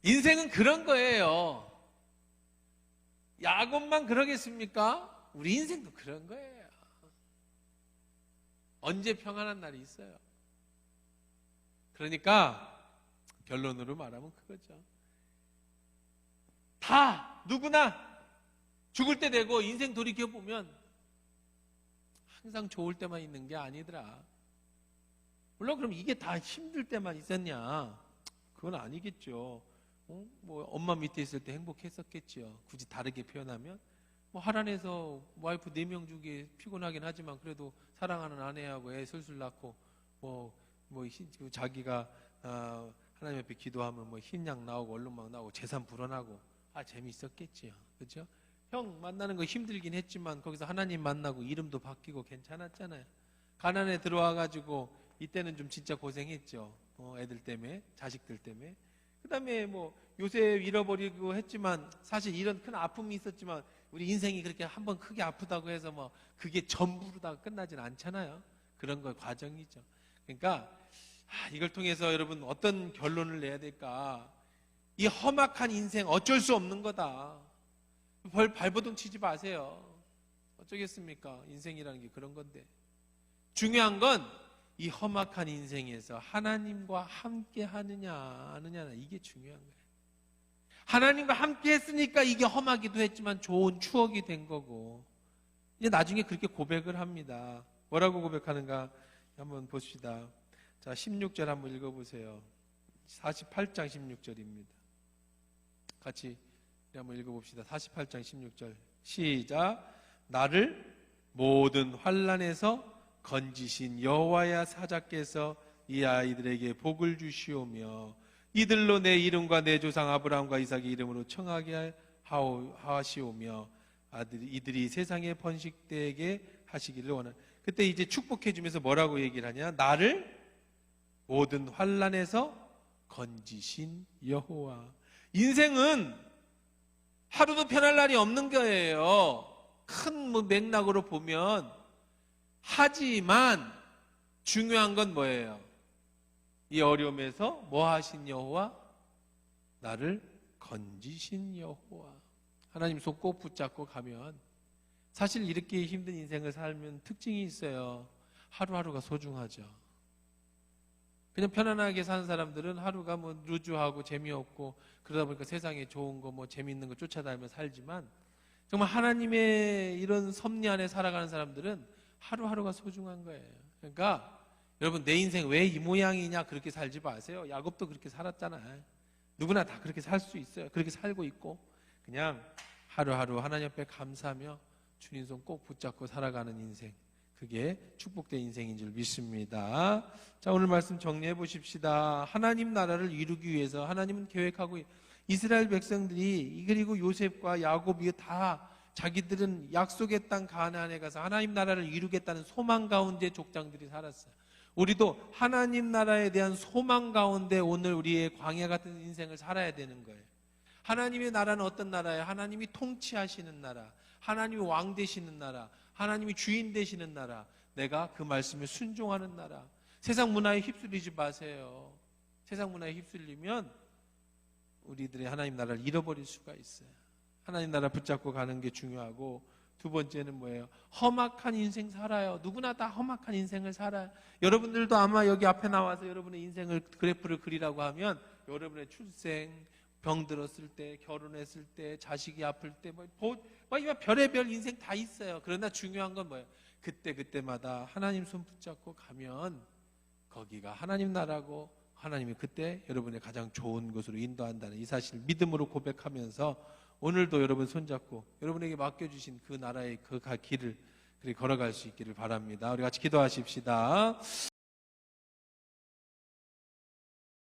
인생은 그런 거예요. 야곱만 그러겠습니까? 우리 인생도 그런 거예요. 언제 평안한 날이 있어요? 그러니까 결론으로 말하면 그거죠. 다 누구나 죽을 때 되고 인생 돌이켜보면 항상 좋을 때만 있는 게 아니더라. 물론 그럼 이게 다 힘들 때만 있었냐? 그건 아니겠죠. 뭐 엄마 밑에 있을 때 행복했었겠죠. 굳이 다르게 표현하면 뭐 하란에서 와이프 4명 중에 피곤하긴 하지만 그래도 사랑하는 아내하고 애 술술 낳고 자기가 하나님 앞에 기도하면 뭐 흰양 나오고 얼룩막 나오고 재산 불어나고 재미있었겠지요. 그렇죠? 형 만나는 거 힘들긴 했지만 거기서 하나님 만나고 이름도 바뀌고 괜찮았잖아요. 가난에 들어와가지고 이때는 좀 진짜 고생했죠. 애들 때문에, 자식들 때문에. 그 다음에 뭐 요셉 잃어버리고 했지만 사실 이런 큰 아픔이 있었지만 우리 인생이 그렇게 한번 크게 아프다고 해서 뭐 그게 전부로 다 끝나진 않잖아요. 그런 거 과정이죠. 그러니까 이걸 통해서 여러분 어떤 결론을 내야 될까? 이 험악한 인생 어쩔 수 없는 거다. 발버둥 치지 마세요. 어쩌겠습니까? 인생이라는 게 그런 건데. 중요한 건 이 험악한 인생에서 하나님과 함께 하느냐 안 하느냐, 이게 중요한 거예요. 하나님과 함께 했으니까 이게 험하기도 했지만 좋은 추억이 된 거고, 이제 나중에 그렇게 고백을 합니다. 뭐라고 고백하는가 한번 봅시다. 자, 16절 한번 읽어보세요. 48장 16절입니다. 같이 한번 읽어봅시다. 48장 16절 시작. 나를 모든 환난에서 건지신 여호와의 사자께서 이 아이들에게 복을 주시오며 이들로 내 이름과 내 조상 아브라함과 이삭의 이름으로 청하게 하시오며 이들이 세상에 번식되게 하시기를 원하는. 그때 이제 축복해 주면서 뭐라고 얘기를 하냐? 나를 모든 환난에서 건지신 여호와. 인생은 하루도 편할 날이 없는 거예요. 큰 맥락으로 보면. 하지만 중요한 건 뭐예요? 이 어려움에서 뭐 하신 여호와? 나를 건지신 여호와. 하나님 손 꼭 붙잡고 가면, 사실 이렇게 힘든 인생을 살면 특징이 있어요. 하루하루가 소중하죠. 그냥 편안하게 사는 사람들은 하루가 뭐 루즈하고 재미없고 그러다 보니까 세상에 좋은 거 뭐 재미있는 거 쫓아다니며 살지만, 정말 하나님의 이런 섭리 안에 살아가는 사람들은 하루하루가 소중한 거예요. 그러니까 여러분, 내 인생 왜 이 모양이냐 그렇게 살지 마세요. 야곱도 그렇게 살았잖아요. 누구나 다 그렇게 살 수 있어요. 그렇게 살고 있고, 그냥 하루하루 하나님 앞에 감사하며 주님 손 꼭 붙잡고 살아가는 인생, 그게 축복된 인생인 줄 믿습니다. 자, 오늘 말씀 정리해 보십시다. 하나님 나라를 이루기 위해서 하나님은 계획하고, 이스라엘 백성들이, 그리고 요셉과 야곱이 다 자기들은 약속의 땅 가나안에 가서 하나님 나라를 이루겠다는 소망 가운데 족장들이 살았어요. 우리도 하나님 나라에 대한 소망 가운데 오늘 우리의 광야 같은 인생을 살아야 되는 거예요. 하나님의 나라는 어떤 나라예요? 하나님이 통치하시는 나라, 하나님이 왕 되시는 나라, 하나님이 주인 되시는 나라, 내가 그 말씀에 순종하는 나라. 세상 문화에 휩쓸리지 마세요. 세상 문화에 휩쓸리면 우리들의 하나님 나라를 잃어버릴 수가 있어요. 하나님 나라 붙잡고 가는 게 중요하고, 두 번째는 뭐예요? 험악한 인생 살아요. 누구나 다 험악한 인생을 살아요. 여러분들도 아마 여기 앞에 나와서 여러분의 인생을 그래프를 그리라고 하면 여러분의 출생, 병 들었을 때, 결혼했을 때, 자식이 아플 때, 별의별 인생 다 있어요. 그러나 중요한 건 뭐예요? 그때마다 하나님 손 붙잡고 가면 거기가 하나님 나라고, 하나님이 그때 여러분의 가장 좋은 곳으로 인도한다는 이 사실을 믿음으로 고백하면서 오늘도 여러분 손잡고 여러분에게 맡겨주신 그 나라의 그 길을 걸어갈 수 있기를 바랍니다. 우리 같이 기도하십시다.